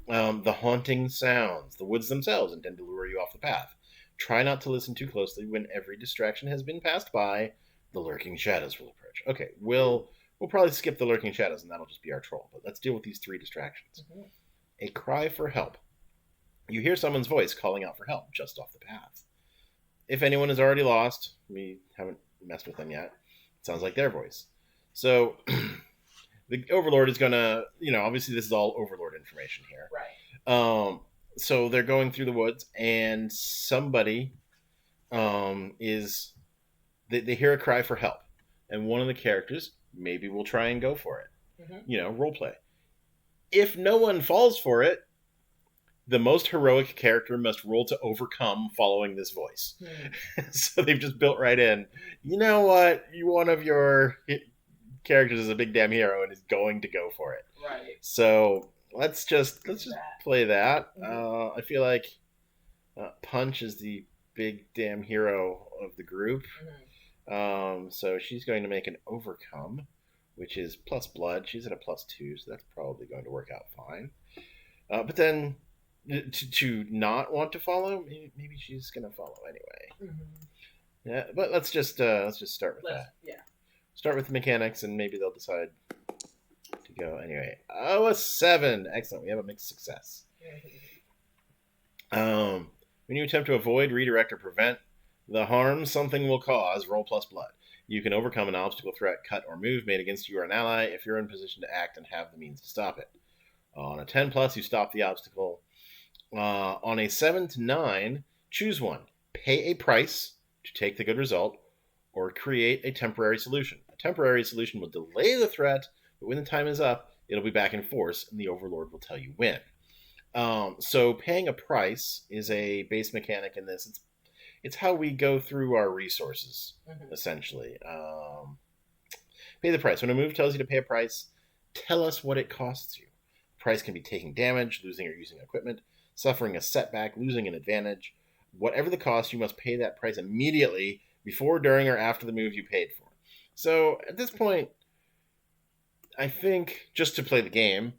The haunting sounds. The woods themselves intend to lure you off the path. Try not to listen too closely. When every distraction has been passed by, the lurking shadows will approach. Okay, we'll probably skip the lurking shadows, and that'll just be our troll. But let's deal with these 3 distractions. A cry for help. You hear someone's voice calling out for help just off the path. If anyone is already lost, we haven't messed with them yet. It sounds like their voice. So the Overlord is going to, obviously this is all Overlord information here. Right. So they're going through the woods, and somebody is they hear a cry for help, and one of the characters maybe will try and go for it. Role play. If no one falls for it, the most heroic character must roll to overcome following this voice. So they've just built right in. You know what? One of your characters is a big damn hero and is going to go for it. Right. So let's just play that. Mm-hmm. I feel like Punch is the big damn hero of the group. So she's going to make an overcome, which is plus blood. She's at a +2, so that's probably going to work out fine. But then to not want to follow, maybe she's going to follow anyway. Yeah, but let's just start with that. Yeah. Start with the mechanics, and maybe they'll decide to go anyway. Oh, a 7. Excellent. We have a mixed success. When you attempt to avoid, redirect, or prevent the harm something will cause, roll plus blood. You can overcome an obstacle, threat, cut, or move made against you or an ally if you're in position to act and have the means to stop it. On a 10+, you stop the obstacle. On a 7 to 9, choose one. Pay a price to take the good result, or create a temporary solution. A temporary solution will delay the threat, but when the time is up, it'll be back in force, and the Overlord will tell you when. So paying a price is a base mechanic in this. It's how we go through our resources, essentially. Pay the price. When a move tells you to pay a price, tell us what it costs you. The price can be taking damage, losing or using equipment, suffering a setback, losing an advantage. Whatever the cost, you must pay that price immediately before, during, or after the move you paid for. So at this point, I think just to play the game,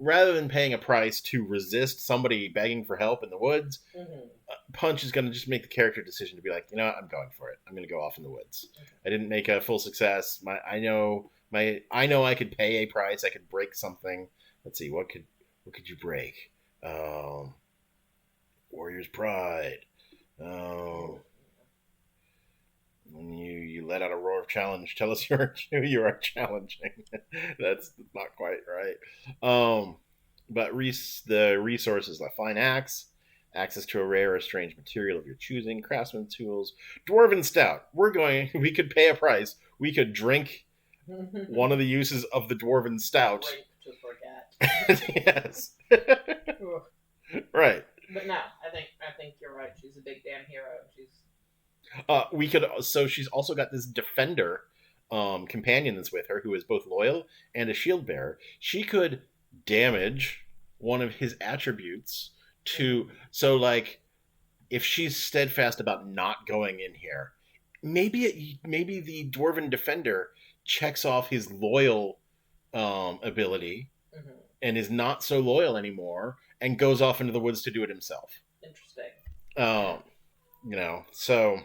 rather than paying a price to resist somebody begging for help in the woods, Punch is going to just make the character decision to be like, you know what, I'm going for it. I'm going to go off in the woods. I didn't make a full success. I know I could pay a price. I could break something. Let's see, what could you break? Warrior's Pride. When you let out a roar of challenge, tell us who you are challenging. That's not quite right. But the resources, like fine axe, access to a rare or strange material of your choosing, craftsman tools, dwarven stout. We could pay a price. We could drink one of the uses of the dwarven stout. Rape to forget. Yes. Right. But no, I think you're right. She's a big damn hero. So she's also got this defender companion that's with her, who is both loyal and a shield bearer. She could damage one of his attributes so like if she's steadfast about not going in here, maybe the dwarven defender checks off his loyal ability and is not so loyal anymore and goes off into the woods to do it himself. Interesting. So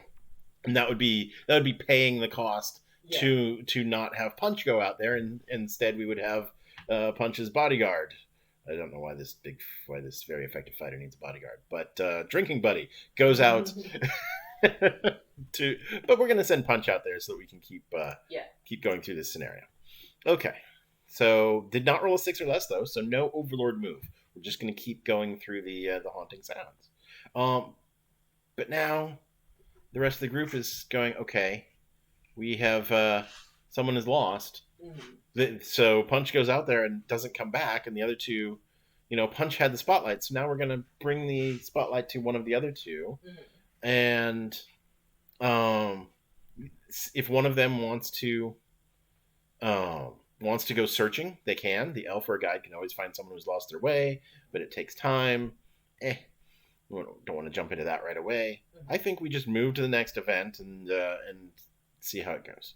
and that would be paying the cost to not have Punch go out there, and instead we would have Punch's bodyguard. I don't know why this very effective fighter needs a bodyguard, but Drinking Buddy goes out but we're going to send Punch out there so that we can keep going through this scenario. Okay, so did not roll a 6 or less though, so no Overlord move. We're just going to keep going through the haunting sounds. But now the rest of the group is going, okay, we have someone is lost. So Punch goes out there and doesn't come back, and the other two, Punch had the spotlight, so now we're going to bring the spotlight to one of the other two. And if one of them wants to go searching, they can. The elf or a guide can always find someone who's lost their way, but it takes time. We don't want to jump into that right away. I think we just move to the next event and see how it goes.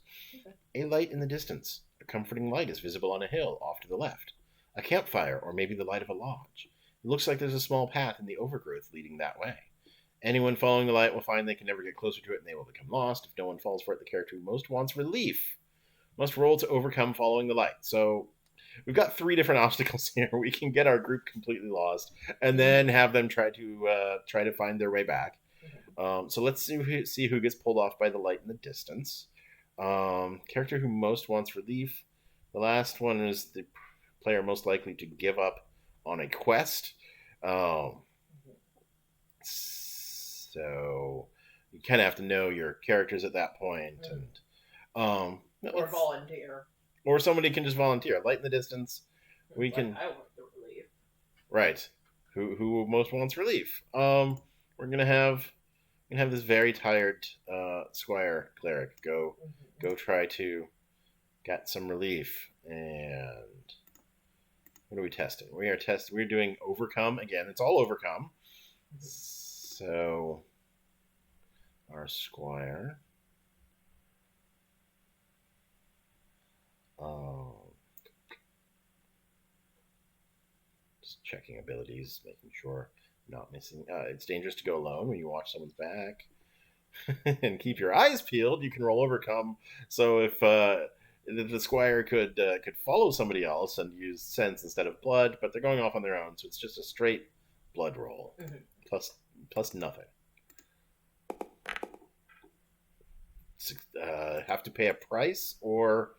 A light in the distance. A comforting light is visible on a hill off to the left. A campfire, or maybe the light of a lodge. It looks like there's a small path in the overgrowth leading that way. Anyone following the light will find they can never get closer to it and they will become lost. If no one falls for it, the character who most wants relief must roll to overcome following the light. So we've got 3 different obstacles here. We can get our group completely lost and then have them try to find their way back. So let's see who gets pulled off by the light in the distance. Character who most wants relief. The last one is the player most likely to give up on a quest. So you kind of have to know your characters at that point, and or volunteer, or somebody can just volunteer, light in the distance. We like can I want the relief. right. Who most wants relief? We're gonna have this very tired Squire cleric go try to get some relief. And what are we testing? We're doing overcome again. It's all overcome. So our Squire. Um, just checking abilities, making sure I'm not missing. It's dangerous to go alone when you watch someone's back. And keep your eyes peeled. You can roll overcome. So if the Squire could follow somebody else and use sense instead of blood, but they're going off on their own, so it's just a straight blood roll plus nothing. Have to pay a price or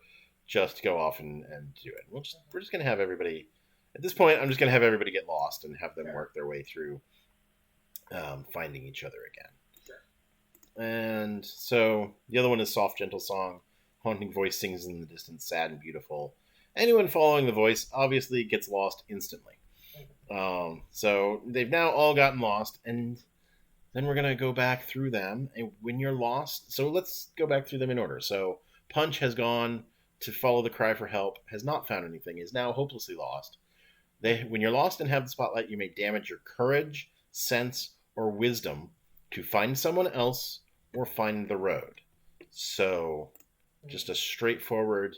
just go off and do it. We're just gonna have everybody. At this point, I'm just gonna have everybody get lost and have them work their way through finding each other again. And so the other one is Soft Gentle Song. Haunting voice sings in the distance, sad and beautiful. Anyone following the voice obviously gets lost instantly. So they've now all gotten lost, and then we're going to go back through them. And when you're lost, so let's go back through them in order. So Punch has gone to follow the cry for help, has not found anything, is now hopelessly lost. When you're lost and have the spotlight, you may damage your courage, sense, or wisdom to find someone else or find the road. So just a straightforward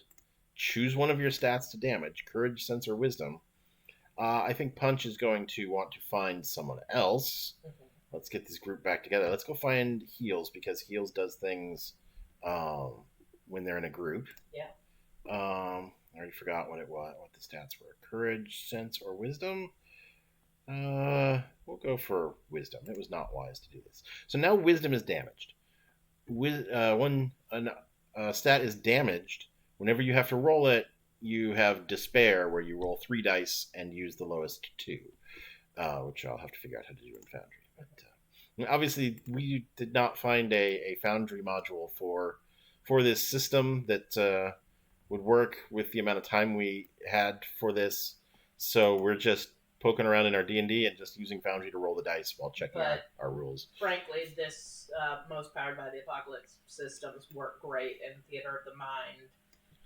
choose one of your stats to damage, courage, sense, or wisdom. I think Punch is going to want to find someone else. Let's get this group back together. Let's go find Heals, because Heals does things when they're in a group. Yeah. I already forgot what the stats were. Courage, sense, or wisdom? We'll go for wisdom. It was not wise to do this. So now wisdom is damaged. When a stat is damaged, whenever you have to roll it, you have despair, where you roll 3 dice and use the lowest 2, which I'll have to figure out how to do in Foundry. But obviously, we did not find a Foundry module for this system that would work with the amount of time we had for this. So we're just poking around in our D&D and just using Foundry to roll the dice while checking our rules. Frankly, this most powered by the apocalypse systems work great in Theater of the Mind.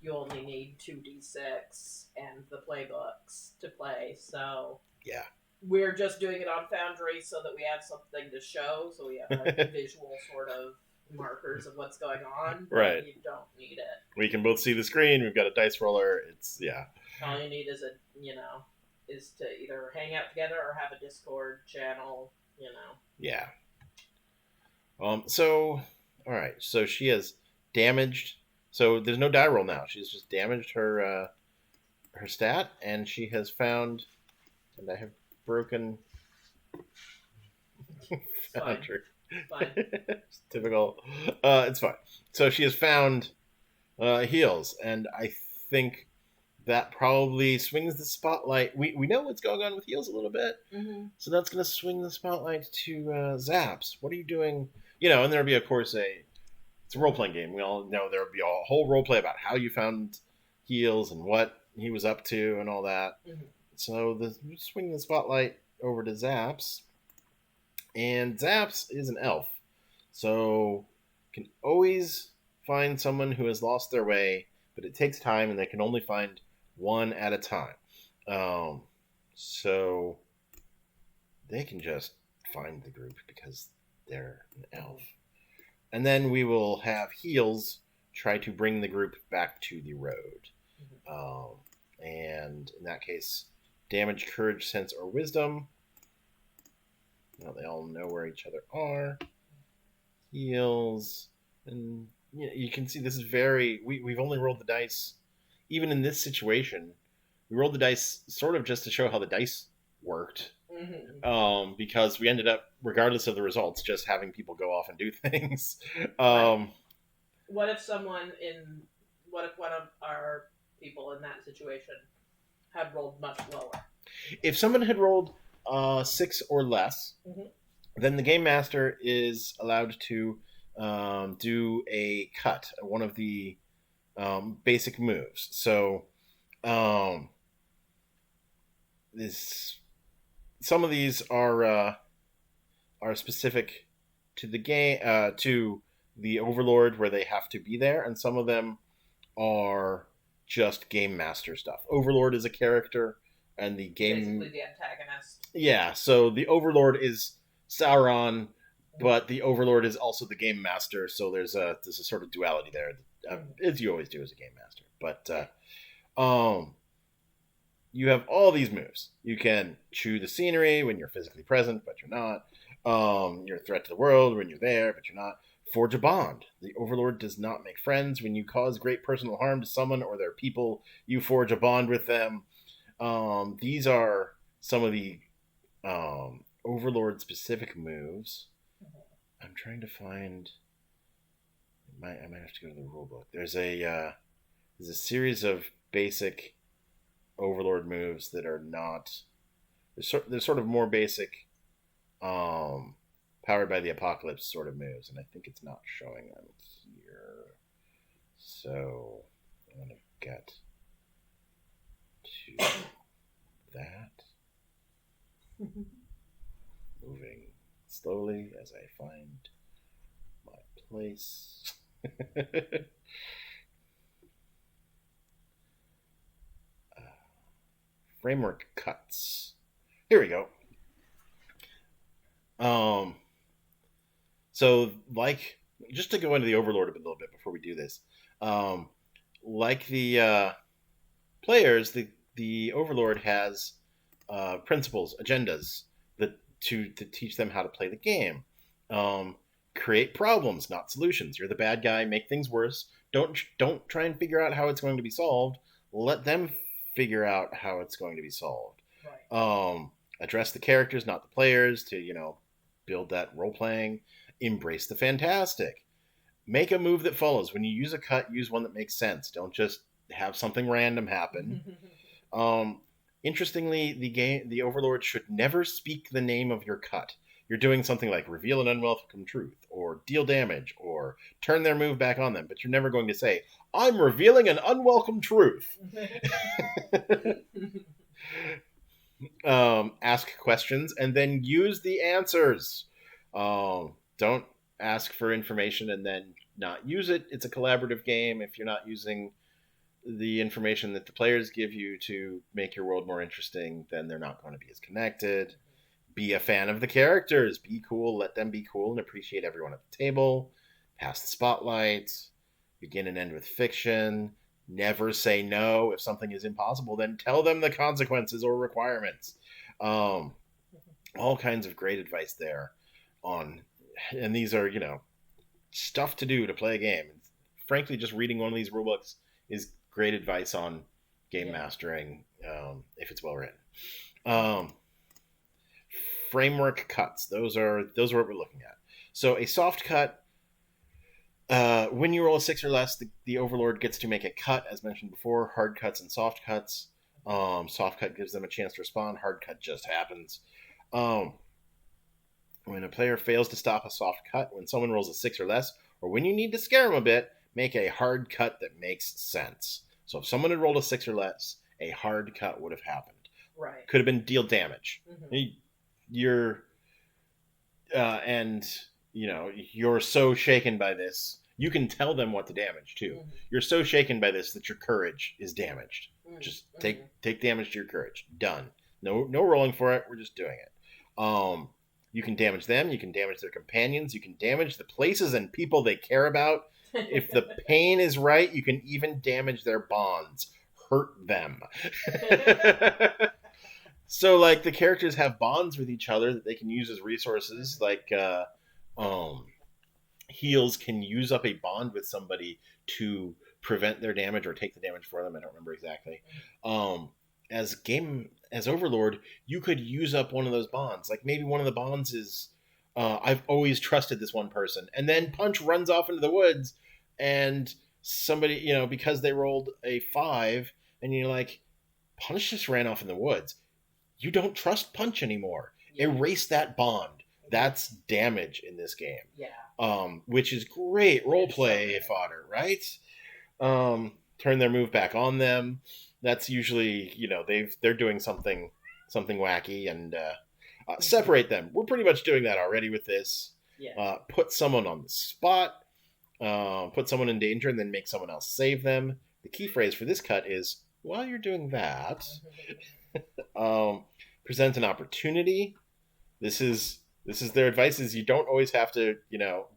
You only need 2d6 and the playbooks to play, so yeah, we're just doing it on Foundry so that we have something to show, so we have like visual sort of markers of what's going on. Right. You don't need it. We can both see the screen. We've got a dice roller. It's all you need is is to either hang out together or have a Discord channel, Yeah. So, all right. So she has damaged. So there's no die roll now. She's just damaged her stat, and she has found. And I have broken. Foundry. Fine. It's typical. It's fine. So she has found Heals, and I think that probably swings the spotlight. We know what's going on with Heals a little bit, so that's going to swing the spotlight to Zaps. What are you doing? And there'll be, of course, it's a role-playing game. We all know there'll be a whole role-play about how you found Heals and what he was up to and all that. So swing the spotlight over to Zaps, and Zaps is an elf, so can always find someone who has lost their way, but it takes time, and they can only find one at a time. So they can just find the group because they're an elf. And then we will have Heals try to bring the group back to the road. And in that case, damage, courage, sense, or wisdom. Now they all know where each other are. Heals. And you can see this is we've only rolled the dice. Even in this situation, we rolled the dice sort of just to show how the dice worked. Because we ended up, regardless of the results, just having people go off and do things. What if one of our people in that situation had rolled much lower? If someone had rolled 6 or less, Then the game master is allowed to do a cut, one of the basic moves. So um, this some of these are specific to the game to the Overlord, where they have to be there, and some of them are just game master stuff. Overlord is a character, and the Basically game, the antagonist. yeah. So the Overlord is Sauron, but the Overlord is also the game master. So there's a sort of duality there, as you always do as a game master. But you have all these moves. You can chew the scenery when you're physically present, but you're not. You're a threat to the world when you're there, but you're not. Forge a bond. The Overlord does not make friends. When you cause great personal harm to someone or their people, you forge a bond with them. These are some of the Overlord specific moves. I'm trying to find. I might have to go to the rulebook. There's a series of basic Overlord moves that are not. They're sort of more basic, powered by the apocalypse sort of moves, and I think it's not showing them here. So I'm gonna get to that. Moving slowly as I find my place. Framework cuts. Here we go. Um, so like just to go into the Overlord a little bit before we do this, um, like the players, the Overlord has principles, agendas that to teach them how to play the game. Um, Create problems, not solutions. You're the bad guy. Make things worse. Don't try and figure out how it's going to be solved. Let them figure out how it's going to be solved. Right. Address the characters, not the players. To build that role playing. Embrace the fantastic. Make a move that follows. When you use a cut, use one that makes sense. Don't just have something random happen. Um, Interestingly, the Overlord should never speak the name of your cut. You're doing something like reveal an unwelcome truth, or deal damage, or turn their move back on them, but you're never going to say, "I'm revealing an unwelcome truth." Ask questions and then use the answers. Don't ask for information and then not use it. It's a collaborative game. If you're not using the information that the players give you to make your world more interesting, then they're not going to be as connected. Be a fan of the characters. Be cool. Let them be cool and appreciate everyone at the table. Pass the spotlight. Begin and end with fiction. Never say no. If something is impossible, then tell them the consequences or requirements. Um, all kinds of great advice there on, and these are, stuff to do to play a game. Frankly, just reading one of these rulebooks is great advice on game mastering, if it's well written. Framework cuts. Those are what we're looking at. So a soft cut. When you roll a 6 or less, the Overlord gets to make a cut, as mentioned before. Hard cuts and soft cuts. Soft cut gives them a chance to respond. Hard cut just happens. When a player fails to stop a soft cut, when someone rolls a 6 or less, or when you need to scare them a bit, make a hard cut that makes sense. So if someone had rolled a 6 or less, a hard cut would have happened. Right. Could have been deal damage. Mm-hmm. You're and you're so shaken by this. You can tell them what to damage too. Mm-hmm. You're so shaken by this that your courage is damaged. Mm-hmm. Just take damage to your courage. Done. No rolling for it. We're just doing it. You can damage them. You can damage their companions. You can damage the places and people they care about. If the pain is right, you can even damage their bonds. Hurt them. So, like, the characters have bonds with each other that they can use as resources. Like, heals can use up a bond with somebody to prevent their damage or take the damage for them. I don't remember exactly. As Overlord, you could use up one of those bonds. Like, maybe one of the bonds is, I've always trusted this one person. And then Punch runs off into the woods, and somebody, because they rolled a 5, and you're like, Punch just ran off in the woods. You don't trust Punch anymore. Yeah. Erase that bond. That's damage in this game. Yeah. Which is great role play So fodder, right? Turn their move back on them. That's usually, they're doing something wacky, and separate them. We're pretty much doing that already with this. Yeah. Put someone on the spot, put someone in danger, and then make someone else save them. The key phrase for this cut is, while you're doing that, um, present an opportunity. This is their advice: is you don't always have to,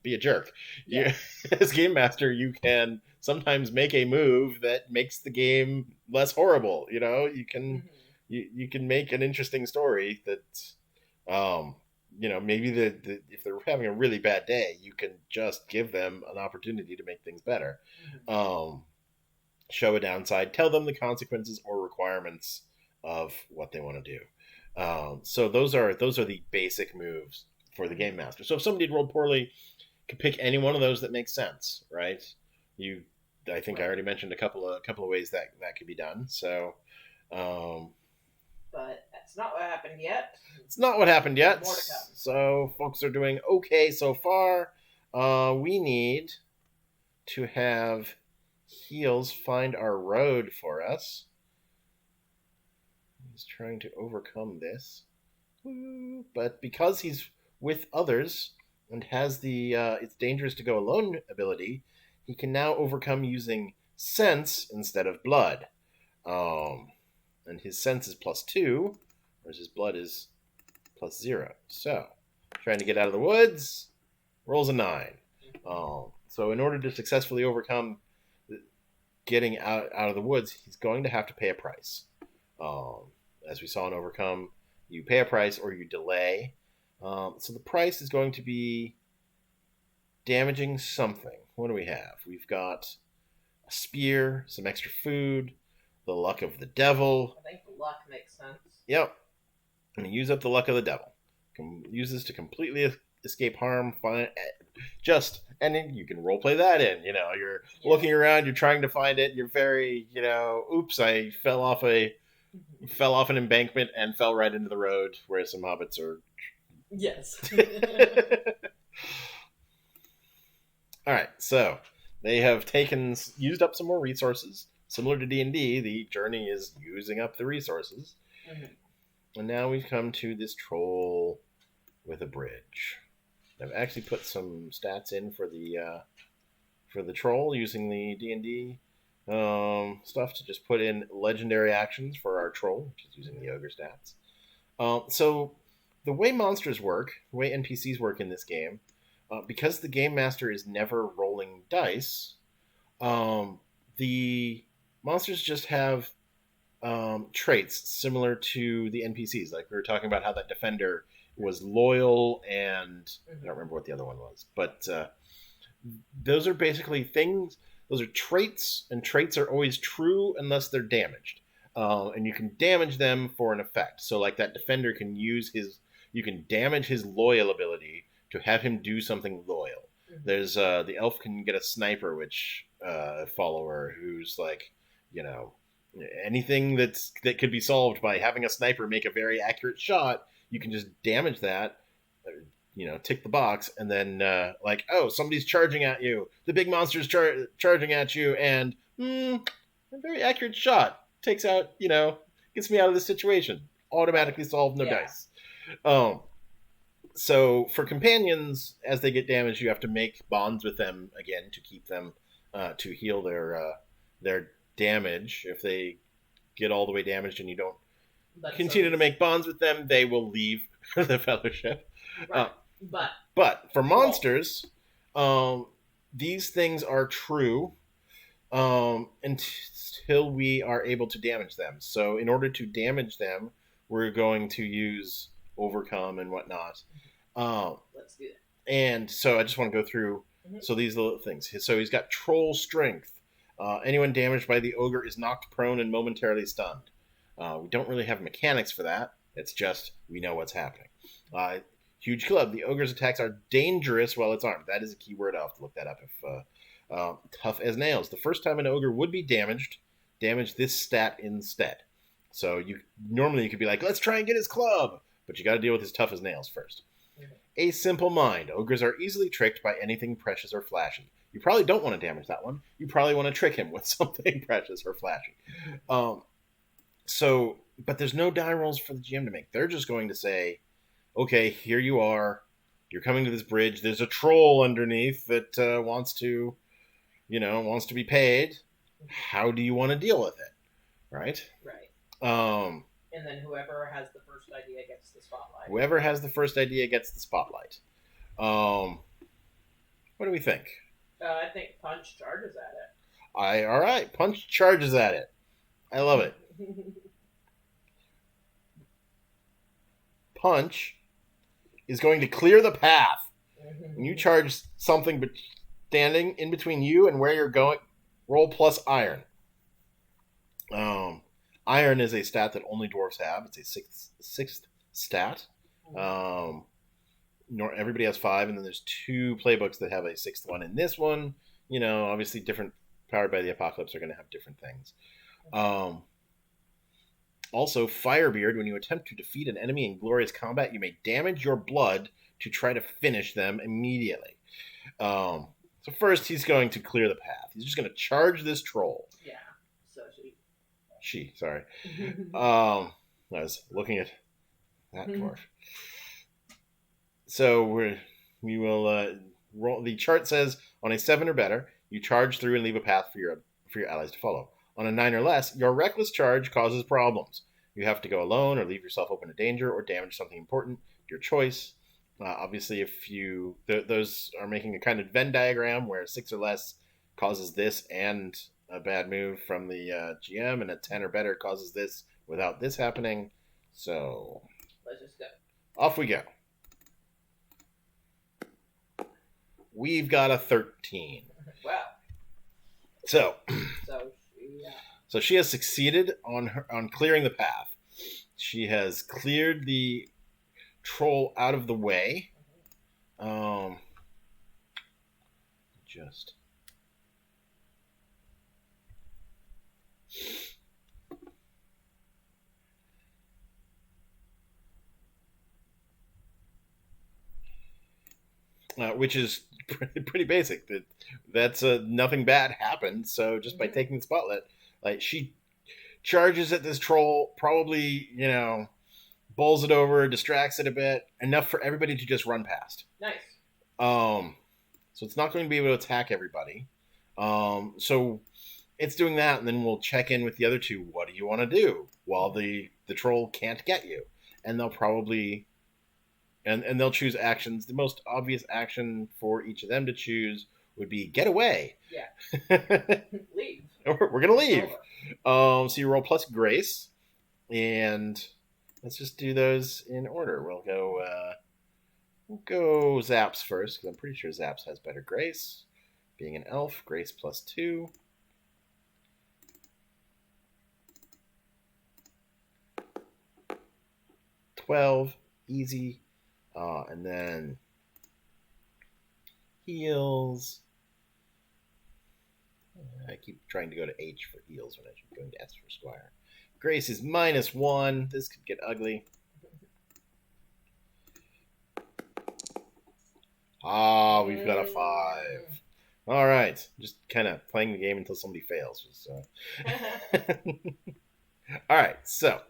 be a jerk. Yeah. As game master, you can sometimes make a move that makes the game less horrible. You can you can make an interesting story that, maybe if they're having a really bad day, you can just give them an opportunity to make things better. Show a downside, tell them the consequences or requirements of what they want to do. So those are the basic moves for the game master. So if somebody rolled poorly, can pick any one of those that makes sense, right? I think I already mentioned a couple of ways that could be done. So, but that's not what happened yet. It's not what happened yet. More to come. So folks are doing okay so far. We need to have Heels find our road for us. He's trying to overcome this. But because he's with others and has the it's dangerous to go alone ability, he can now overcome using sense instead of blood. And his sense is +2, whereas his blood is +0. So, trying to get out of the woods, rolls a 9. So in order to successfully overcome getting out of the woods, he's going to have to pay a price. As we saw in Overcome, you pay a price or you delay. So the price is going to be damaging something. What do we have? We've got a spear, some extra food, the luck of the devil. I think the luck makes sense. Yep. And use up the luck of the devil. Use this to completely escape harm. And then you can roleplay that in. You're looking around, you're trying to find it. You're very, oops, I fell off an embankment and fell right into the road where some hobbits are. Yes. All right, so they have used up some more resources. Similar to D&D, the journey is using up the resources. And now we've come to this troll with a bridge. I've actually put some stats in for the troll using the D&D stuff to just put in legendary actions for our troll, which is using the ogre stats. So the way monsters work, the way NPCs work in this game, because the game master is never rolling dice, the monsters just have traits similar to the NPCs. Like we were talking about how that defender was loyal, and I don't remember what the other one was, but those are basically things. Those are traits, and traits are always true unless they're damaged, and you can damage them for an effect. So, like that defender can you can damage his loyal ability to have him do something loyal. There's the elf can get a sniper, which follower who's like, anything that could be solved by having a sniper make a very accurate shot. You can just damage that, tick the box, and then somebody's charging at you. The big monster's charging at you, and a very accurate shot takes out, gets me out of this situation. Automatically solved, no dice. So for companions, as they get damaged, you have to make bonds with them again to keep them to heal their damage. If they get all the way damaged and you don't continue to make bonds with them, they will leave the fellowship. Right. But for monsters, these things are true until we are able to damage them. So in order to damage them, we're going to use Overcome and whatnot. Let's do that. And so I just want to go through. So these little things. So he's got Troll Strength. Anyone damaged by the ogre is knocked prone and momentarily stunned. We don't really have mechanics for that. It's just we know what's happening. Huge Club. The ogre's attacks are dangerous while it's armed. That is a key word. I'll have to look that up. If Tough as Nails. The first time an ogre would be damage this stat instead. So you could be like, let's try and get his club, but you got to deal with his Tough as Nails first. A simple mind. Ogres are easily tricked by anything precious or flashy. You probably don't want to damage that one. You probably want to trick him with something precious or flashy. But there's no die rolls for the GM to make. They're just going to say, okay, here you are. You're coming to this bridge. There's a troll underneath that wants to be paid. How do you want to deal with it? Right? Right. And then whoever has the first idea gets the spotlight. What do we think? I think Punch charges at it. All right. Punch charges at it. I love it. Punch is going to clear the path. When you charge something standing in between you and where you're going, roll plus iron. Iron is a stat that only dwarves have. It's a sixth stat. Everybody has 5, and then there's 2 playbooks that have a 6th one. And this one, obviously different, powered by the apocalypse, are going to have different things. Also, Firebeard, when you attempt to defeat an enemy in glorious combat, you may damage your blood to try to finish them immediately. So first, he's going to clear the path. He's just going to charge this troll. Yeah. So sorry. I was looking at that dwarf. So we will roll. The chart says on a 7 or better, you charge through and leave a path for your allies to follow. On a 9 or less, your reckless charge causes problems. You have to go alone or leave yourself open to danger or damage something important. Your choice. Obviously, if those are making a kind of Venn diagram where 6 or less causes this and a bad move from the GM, and a 10 or better causes this without this happening. So let's just go. Off we go. We've got a 13. Wow. So she has succeeded on clearing the path. She has cleared the troll out of the way. Which is pretty basic. That's nothing bad happened. So just by taking the spotlight, like, she charges at this troll, probably bowls it over, distracts it a bit, enough for everybody to just run past. Nice. So it's not going to be able to attack everybody. So it's doing that, and then we'll check in with the other 2. What do you want to do while the troll can't get you? And they'll probably and they'll choose actions. The most obvious action for each of them to choose would be get away. Yeah. Leave. We're gonna leave. So you roll plus grace, and let's just do those in order. We'll go Zaps first, because I'm pretty sure Zaps has better grace. Being an elf, grace plus 2. $12, easy. And then heals. I keep trying to go to H for heals when I should be going to S for Squire. Grace is -1. This could get ugly. We've got a 5. All right. Just kind of playing the game until somebody fails. All right. So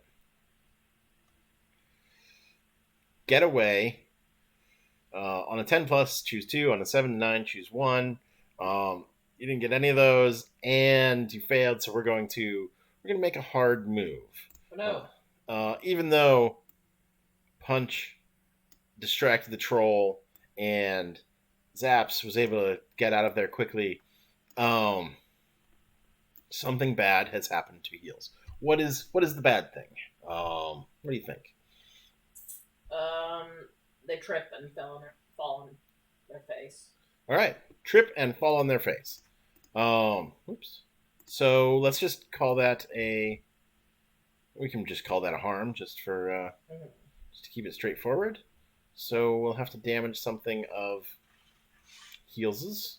get away. On a 10 plus, choose 2. On a 7 to 9, choose 1. You didn't get any of those, and you failed. So we're going to make a hard move. Oh, no. Even though Punch distracted the troll and Zaps was able to get out of there quickly, something bad has happened to heals. What is the bad thing? What do you think? They trip and fall on their face. All right, trip and fall on their face. Oops. So let's just call that we can just call that a harm, just for just to keep it straightforward. So we'll have to damage something of healses.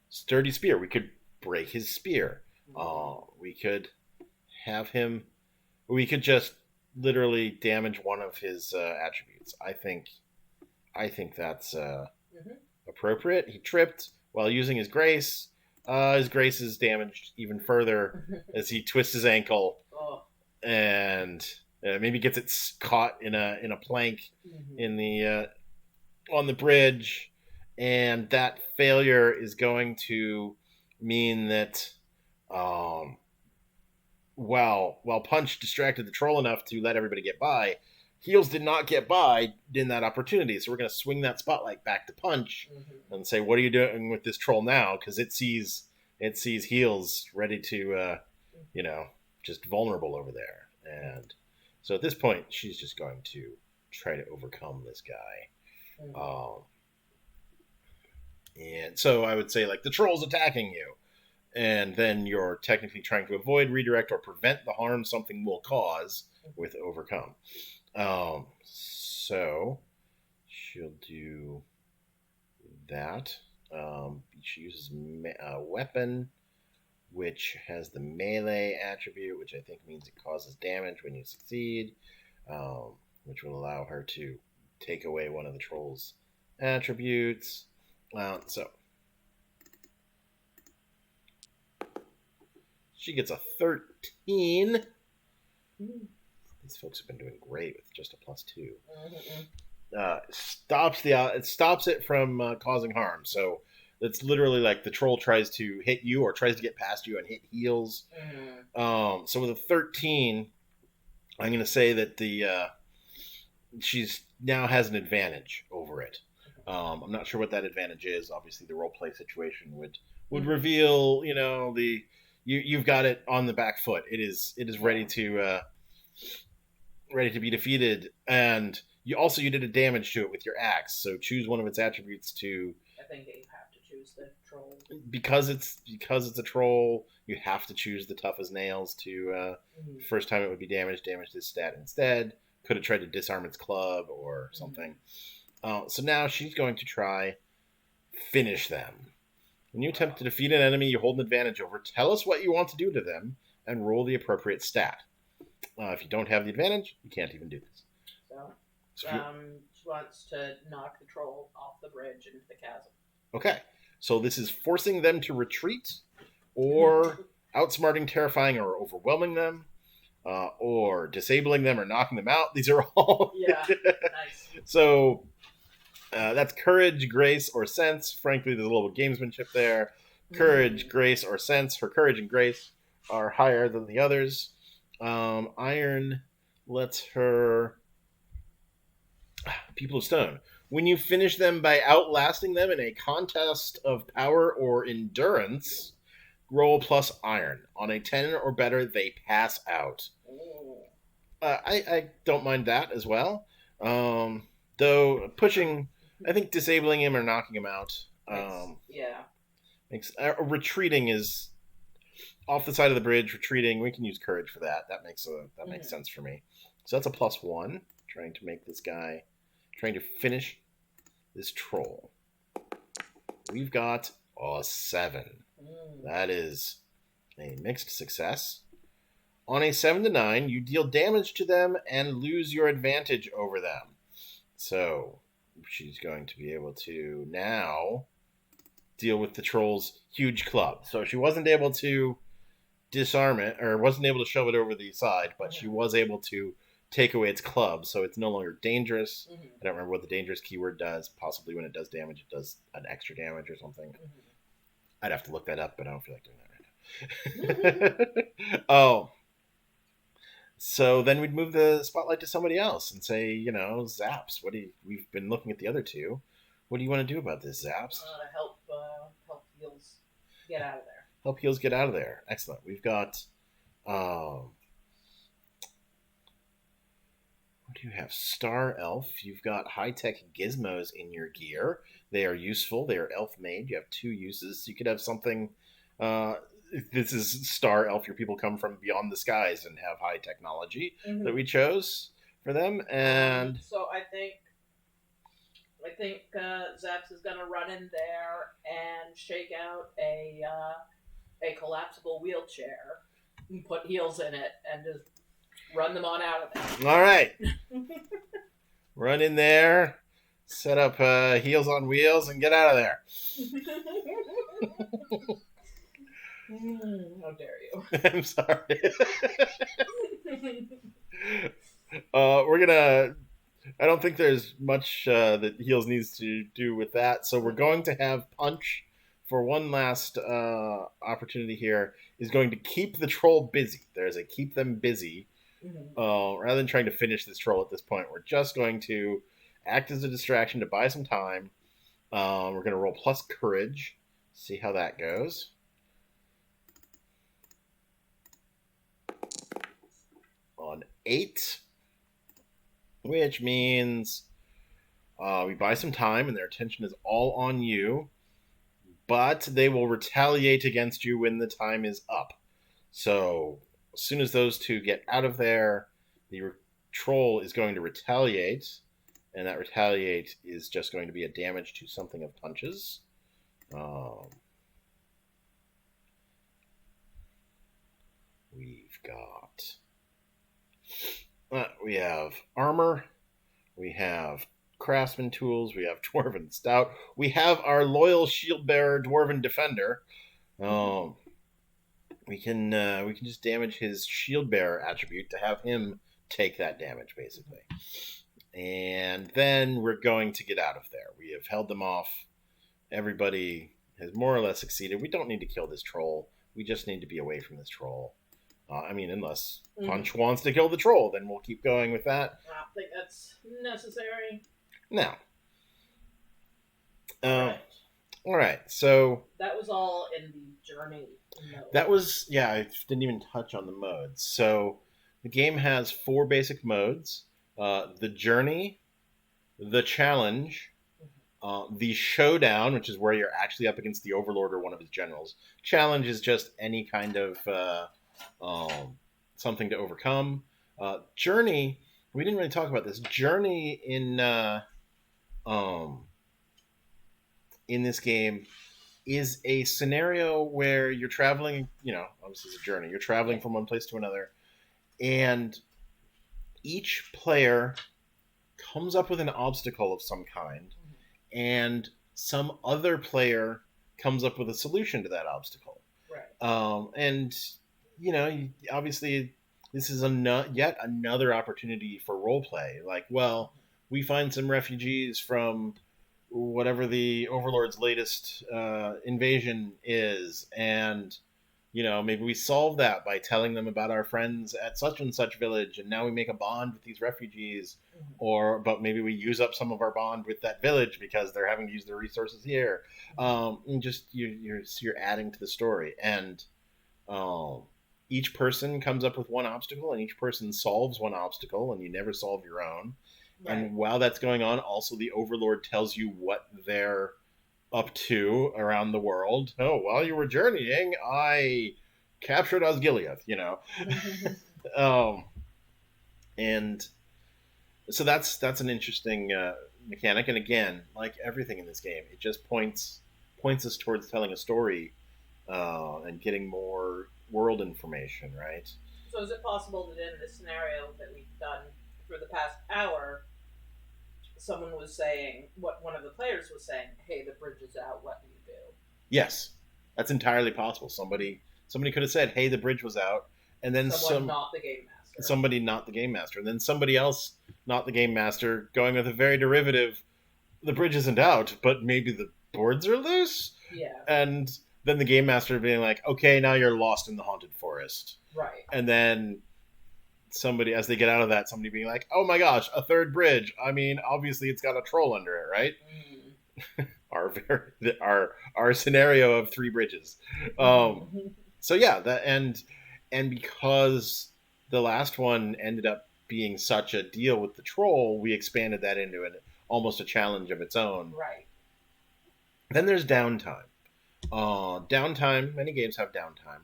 Sturdy spear. We could break his spear. We could have him we could just literally damage one of his attributes. I think that's Mm-hmm. appropriate. He tripped while using his grace. His grace is damaged even further as he twists his ankle Oh. and maybe gets it caught in a plank Mm-hmm. in the on the bridge, and that failure is going to mean that um, while Punch distracted the troll enough to let everybody get by, Heels did not get by in that opportunity. So we're going to swing that spotlight back to Punch Mm-hmm. and say, "What are you doing with this troll now?" Because it sees Heels ready to, just vulnerable over there. And so at this point, she's just going to try to overcome this guy. Mm-hmm. And so I would say, like, the troll's attacking you, and then you're technically trying to avoid, redirect, or prevent the harm something will cause with overcome. So she'll do that. She uses a weapon which has the melee attribute, which I think means it causes damage when you succeed, which will allow her to take away one of the troll's attributes. So she gets a 13. These folks have been doing great with just a +2. Mm-hmm. It stops it from causing harm. So it's literally like the troll tries to hit you or tries to get past you and hit heals. Mm-hmm. So with a 13, I'm going to say that she's now has an advantage over it. I'm not sure what that advantage is. Obviously, the role play situation would reveal, you've got it on the back foot. It is ready to be defeated, and you did a damage to it with your axe. So choose one of its attributes to. I think you have to choose the troll. Because it's a troll. You have to choose the tough as nails to. Mm-hmm. First time it would be damage this stat instead. Could have tried to disarm its club or something. So now she's going to try finish them. When you attempt to defeat an enemy you hold an advantage over, tell us what you want to do to them and roll the appropriate stat. If you don't have the advantage, you can't even do this. So she wants to knock the troll off the bridge into the chasm. Okay, so this is forcing them to retreat, or outsmarting, terrifying, or overwhelming them, or disabling them or knocking them out. These are all Nice. So that's courage, grace, or sense. Frankly, there's a little gamesmanship there. Courage, grace, or sense. Her courage and grace are higher than the others. Iron lets her. People of Stone. When you finish them by outlasting them in a contest of power or endurance, roll plus iron. On a 10 or better, they pass out. I don't mind that as well. Though pushing, I think disabling him or knocking him out. Makes retreating is off the side of the bridge. Retreating, we can use courage for that. That makes sense for me. So that's a +1. Trying to finish this troll. We've got a 7. That is a mixed success. On a 7 to 9, you deal damage to them and lose your advantage over them. So she's going to be able to now deal with the troll's huge club. So she wasn't able to disarm it, or wasn't able to shove it over the side, but she was able to take away its club, so it's no longer dangerous. I don't remember what the dangerous keyword does. Possibly when it does damage, it does an extra damage or something. I'd have to look that up, but I don't feel like doing that right now. Oh. So then we'd move the spotlight to somebody else and say, Zaps, we've been looking at the other two. What do you want to do about this, Zaps? Help Heels get out of there. Help Heels get out of there. Excellent. We've got what do you have? Star Elf. You've got high-tech gizmos in your gear. They are useful. They are elf-made. You have 2 uses. You could have something... this is Star Elf. Your people come from beyond the skies and have high technology that we chose for them. And so I think Zaps is going to run in there and shake out a collapsible wheelchair and put Heels in it and just Run them on out of there. All right. Run in there, set up heels on wheels, and get out of there. How dare you? I'm sorry. We're gonna. I don't think there's much that heels needs to do with that. So we're going to have Punch for one last opportunity here. Is going to keep the troll busy. There's a keep them busy. Rather than trying to finish this troll at this point, we're just going to act as a distraction to buy some time. We're going to roll plus courage. See how that goes. On 8, which means we buy some time and their attention is all on you, but they will retaliate against you when the time is up. So as soon as those two get out of there, the troll is going to retaliate, and that retaliate is just going to be a damage to something of Punches. We've got... we have armor, we have craftsman tools, we have dwarven stout, we have our loyal shield bearer dwarven defender. We can just damage his shield bearer attribute to have him take that damage, basically. And then we're going to get out of there. We have held them off. Everybody has more or less succeeded. We don't need to kill this troll. We just need to be away from this troll. Unless Punch wants to kill the troll, then we'll keep going with that. I don't think that's necessary. No. Right. All right, so... That was all in the journey mode. That was... Yeah, I didn't even touch on the modes. So the game has 4 basic modes. The journey, the challenge, the showdown, which is where you're actually up against the Overlord or one of his generals. Challenge is just any kind of... something to overcome. Journey, we didn't really talk about this. Journey in this game is a scenario where you're traveling, obviously it's a journey. You're traveling from one place to another, and each player comes up with an obstacle of some kind, and some other player comes up with a solution to that obstacle. Right. And obviously this is yet another opportunity for role play. Like, well, we find some refugees from whatever the Overlord's latest invasion is, and maybe we solve that by telling them about our friends at such and such village, and now we make a bond with these refugees, but maybe we use up some of our bond with that village because they're having to use their resources here. And just you're adding to the story, and each person comes up with one obstacle, and each person solves one obstacle, and you never solve your own. Right. And while that's going on, also the Overlord tells you what they're up to around the world. Oh, while you were journeying, I captured Osgiliath, and so that's an interesting mechanic. And again, like everything in this game, it just points us towards telling a story and getting more world information, right? So is it possible that in this scenario that we've done for the past hour, someone was saying, one of the players was saying, hey, the bridge is out, what do you do? Yes, that's entirely possible. Somebody could have said, hey, the bridge was out, and then not the game master. Somebody not the game master, and then somebody else not the game master going with a very derivative, the bridge isn't out, but maybe the boards are loose? Yeah. And then the game master being like, okay, now you're lost in the haunted forest. Right. And then somebody, as they get out of that, somebody being like, oh my gosh, a third bridge. I mean, obviously it's got a troll under it, right? Our scenario of 3 bridges. So yeah, that and because the last one ended up being such a deal with the troll, we expanded that into almost a challenge of its own. Right. Then there's downtime. Downtime, many games have downtime.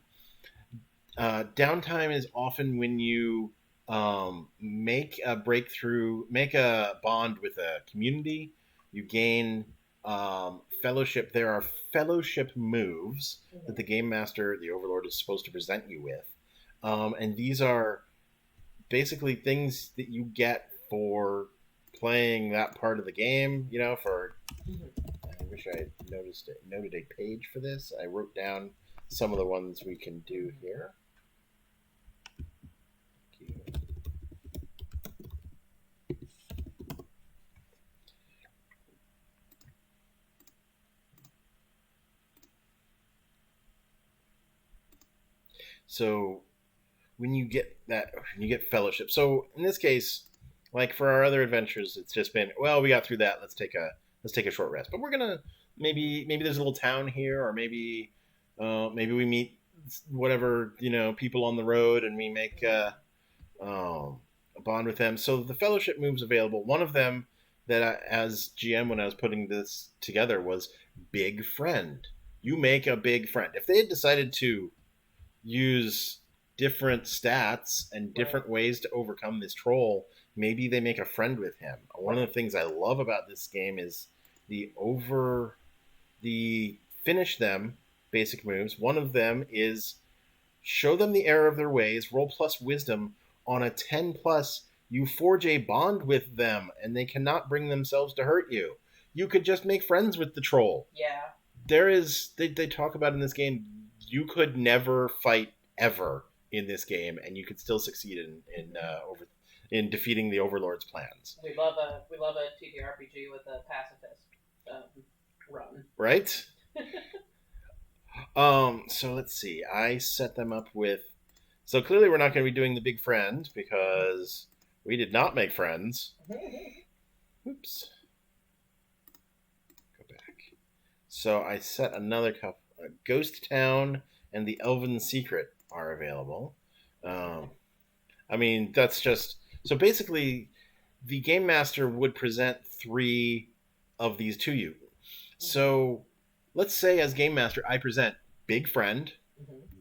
Downtime is often when you make a breakthrough, make a bond with a community. You gain fellowship. There are fellowship moves that the game master, the Overlord, is supposed to present you with. And these are basically things that you get for playing that part of the game. For I wish I had noted a page for this. I wrote down some of the ones we can do here. So when you get fellowship. So in this case, like for our other adventures, it's just been, well, we got through that. Let's take a short rest. But we're gonna maybe there's a little town here, or maybe we meet whatever people on the road, and we make a bond with them. So the fellowship moves available. One of them that as GM when I was putting this together was big friend. You make a big friend. If they had decided to use different stats and different ways to overcome this troll, maybe they make a friend with him. One of the things I love about this game is the finish them basic moves. One of them is show them the error of their ways, roll plus wisdom. On a 10 plus, you forge a bond with them and they cannot bring themselves to hurt you. You could just make friends with the troll. Yeah. They talk about in this game, you could never fight ever in this game, and you could still succeed in defeating the Overlord's plans. We love a TTRPG with a pacifist run. Right? So let's see. I set them up with. So clearly, we're not going to be doing the big friend because we did not make friends. Oops. Go back. So I set another couple. Ghost Town and the Elven Secret are available. That's just so basically, the game master would present 3 of these to you. So let's say, as game master, I present Big Friend,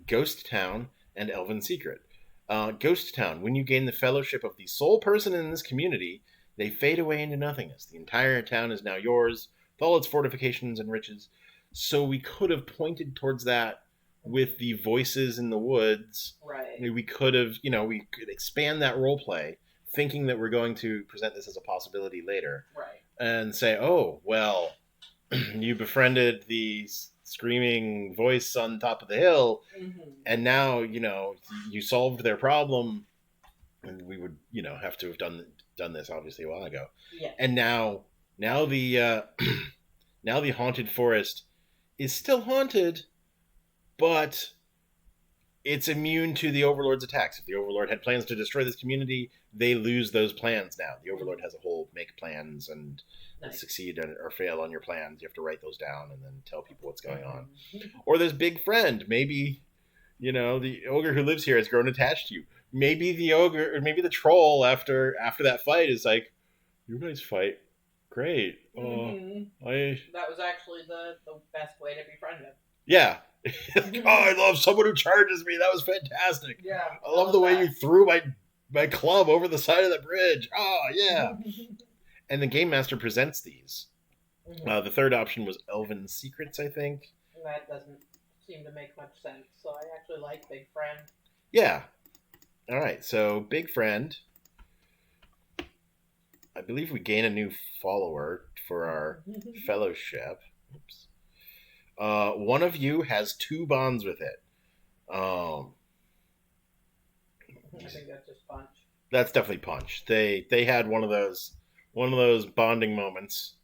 Ghost Town, and Elven Secret. Ghost Town, when you gain the fellowship of the sole person in this community, they fade away into nothingness. The entire town is now yours, with all its fortifications and riches. So we could have pointed towards that with the voices in the woods. Right. We could have, we could expand that role play, thinking that we're going to present this as a possibility later. Right. And say, oh, well, you befriended the screaming voice on top of the hill, and now, you solved their problem, and we would, have to have done this obviously a while ago. Yeah. And now the now the haunted forest is still haunted, but it's immune to the Overlord's attacks. If the Overlord had plans to destroy this community, they lose those plans now. The Overlord has a whole make plans and succeed or fail on your plans. You have to write those down and then tell people what's going on. Or there's Big Friend. Maybe, the ogre who lives here has grown attached to you. Maybe the ogre, or maybe the troll after that fight is like, you guys fight great. That was actually the best way to befriend him. Yeah. I love someone who charges me. That was fantastic. Yeah. I love the way you threw my club over the side of the bridge. Oh, yeah. And the Game Master presents these. The third option was Elven Secrets, I think. That doesn't seem to make much sense. So I actually like Big Friend. Yeah. All right. So Big Friend. I believe we gain a new follower for our fellowship. Oops. One of you has 2 bonds with it. I think that's just Punch. That's definitely Punch. They had one of those bonding moments.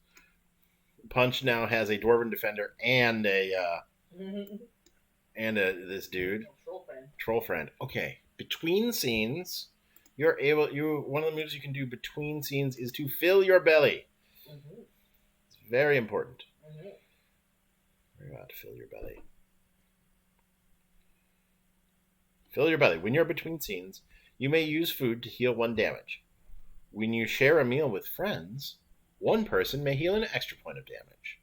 Punch now has a Dwarven Defender and this dude. Troll friend. Okay. Between scenes, one of the moves you can do between scenes is to fill your belly. It's very important. Very about to fill your belly. Fill your belly. When you're between scenes, you may use food to heal 1 damage. When you share a meal with friends, 1 person may heal an extra point of damage.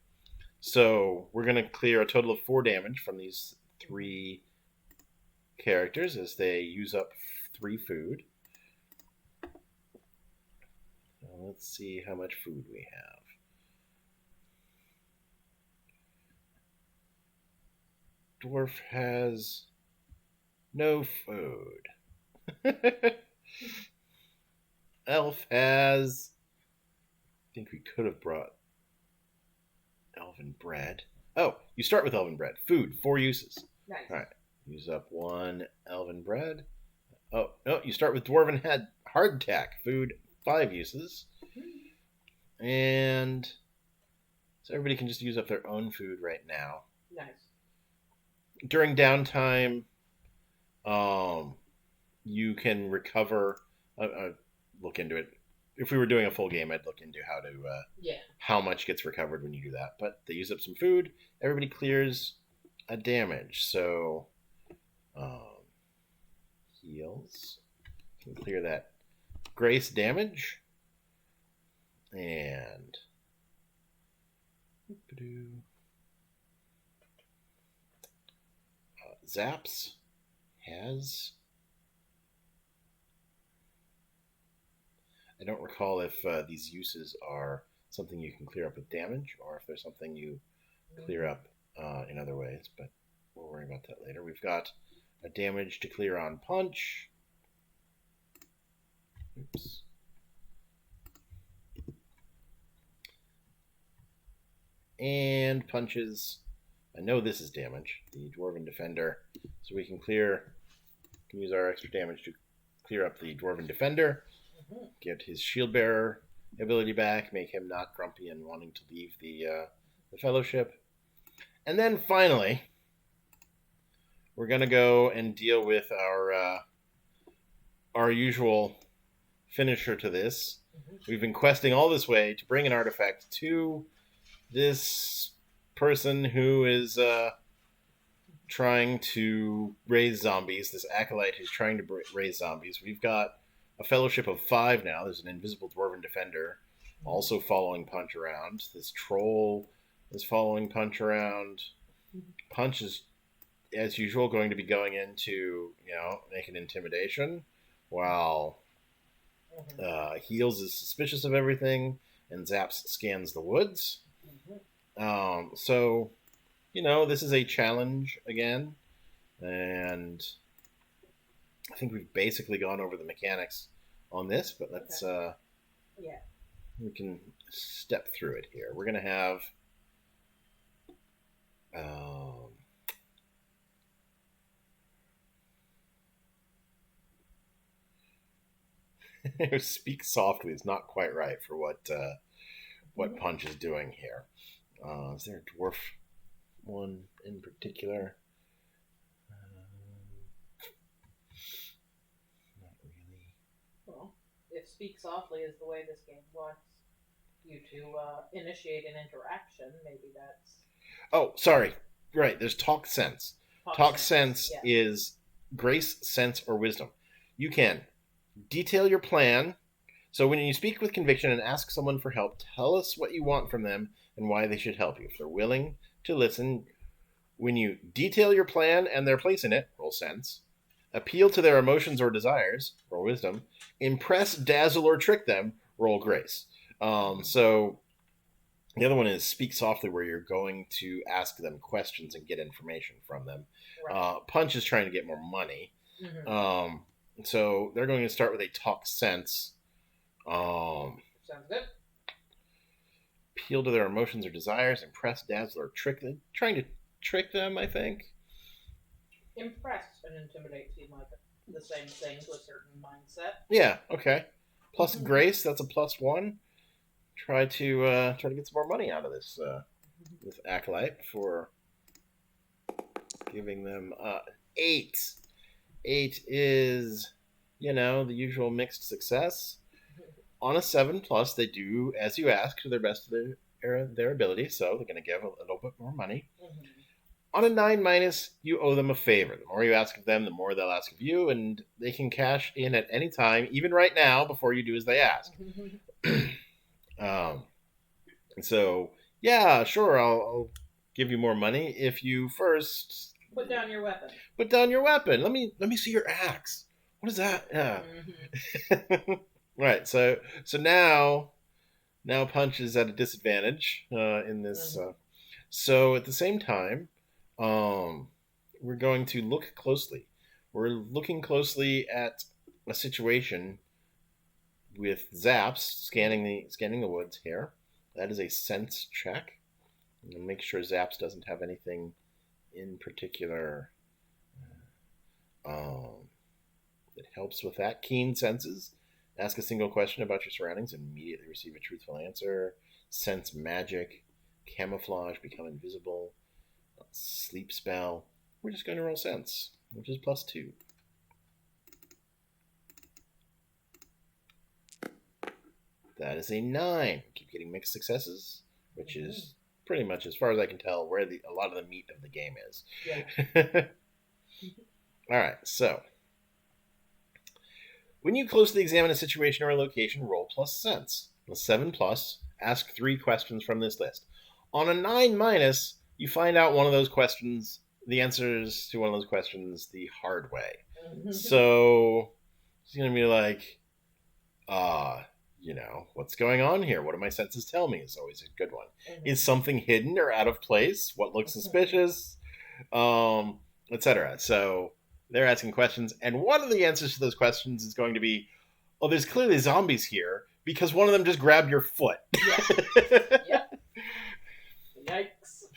So we're going to clear a total of 4 damage from these 3 characters as they use up 3 food. Let's see how much food we have. Dwarf has no food. Elf has... I think we could have brought elven bread. Oh, you start with elven bread. Food, 4 uses. Nice. All right. Use up 1 elven bread. Oh, no, you start with dwarven head hardtack. Food, 5 uses. And so everybody can just use up their own food right now. Nice. During downtime, you can recover. Look into it. If we were doing a full game, I'd look into how much gets recovered when you do that. But they use up some food. Everybody clears a damage. So heals. Can clear that grace damage. And Zaps has... I don't recall if these uses are something you can clear up with damage or if there's something you clear up in other ways, but we'll worry about that later. We've got a damage to clear on Punch. Oops. And Punches. I know this is damage. The Dwarven Defender. So we can use our extra damage to clear up the Dwarven Defender. Get his shield bearer ability back, make him not grumpy and wanting to leave the fellowship. And then finally, we're gonna go and deal with our usual finisher to this. We've been questing all this way to bring an artifact to this person who is trying to raise zombies. This acolyte who's trying to raise zombies. We've got a fellowship of 5 now. There's an invisible dwarven defender also following Punch around. This troll is following Punch around. Punch is, as usual, going to be going into, make an intimidation, while Heals is suspicious of everything, and Zaps scans the woods. So, this is a challenge again, and I think we've basically gone over the mechanics on this, but let's we can step through it here. We're gonna have speak softly is not quite right for what Punch is doing here. Is there a dwarf one in particular? If speak softly is the way this game wants you to initiate an interaction, maybe that's... Oh, sorry. Right, there's talk sense. Talk sense yeah. is grace, sense, or wisdom. You can detail your plan. So when you speak with conviction and ask someone for help, tell us what you want from them and why they should help you. If they're willing to listen, when you detail your plan and their place in it, roll sense. Appeal to their emotions or desires, roll wisdom. Impress, dazzle, or trick them, roll grace. So the other one is speak softly, where you're going to ask them questions and get information from them. Right. Punch is trying to get more money. So they're going to start with a talk sense. Sounds good. Appeal to their emotions or desires, impress, dazzle, or trick them. Trying to trick them, I think. Impress and intimidate seem like the same thing to a certain mindset. Yeah, okay. Plus grace, that's a +1. Try to get some more money out of this acolyte for giving them 8. 8 is, the usual mixed success. On a 7+, they do as you ask to their best of their ability, so they're going to give a little bit more money. On a 9-, you owe them a favor. The more you ask of them, the more they'll ask of you, and they can cash in at any time, even right now, before you do as they ask. So, yeah, sure, I'll give you more money if you first put down your weapon. Put down your weapon. Let me see your axe. What is that? Yeah. Right. So now Punch is at a disadvantage in this. So at the same time, we're going to look closely. We're looking closely at a situation with zaps, scanning the woods here. That is a sense check. And make sure zaps doesn't have anything in particular that helps with that. Keen senses. Ask a single question about your surroundings and immediately receive a truthful answer. Sense magic. Camouflage. Become invisible. Sleep spell. We're just going to roll sense, which is +2. That is a 9. Keep getting mixed successes, which is pretty much, as far as I can tell, where a lot of the meat of the game is. Yeah. All right, so when you closely examine a situation or a location, roll +sense. A 7+, ask 3 questions from this list. On a 9-, you find out one of those questions, the answers to one of those questions, the hard way. So it's going to be like, what's going on here? What do my senses tell me? Is always a good one. Is something hidden or out of place? What looks suspicious? Etc. So they're asking questions, and one of the answers to those questions is going to be, oh, there's clearly zombies here because one of them just grabbed your foot. Yep.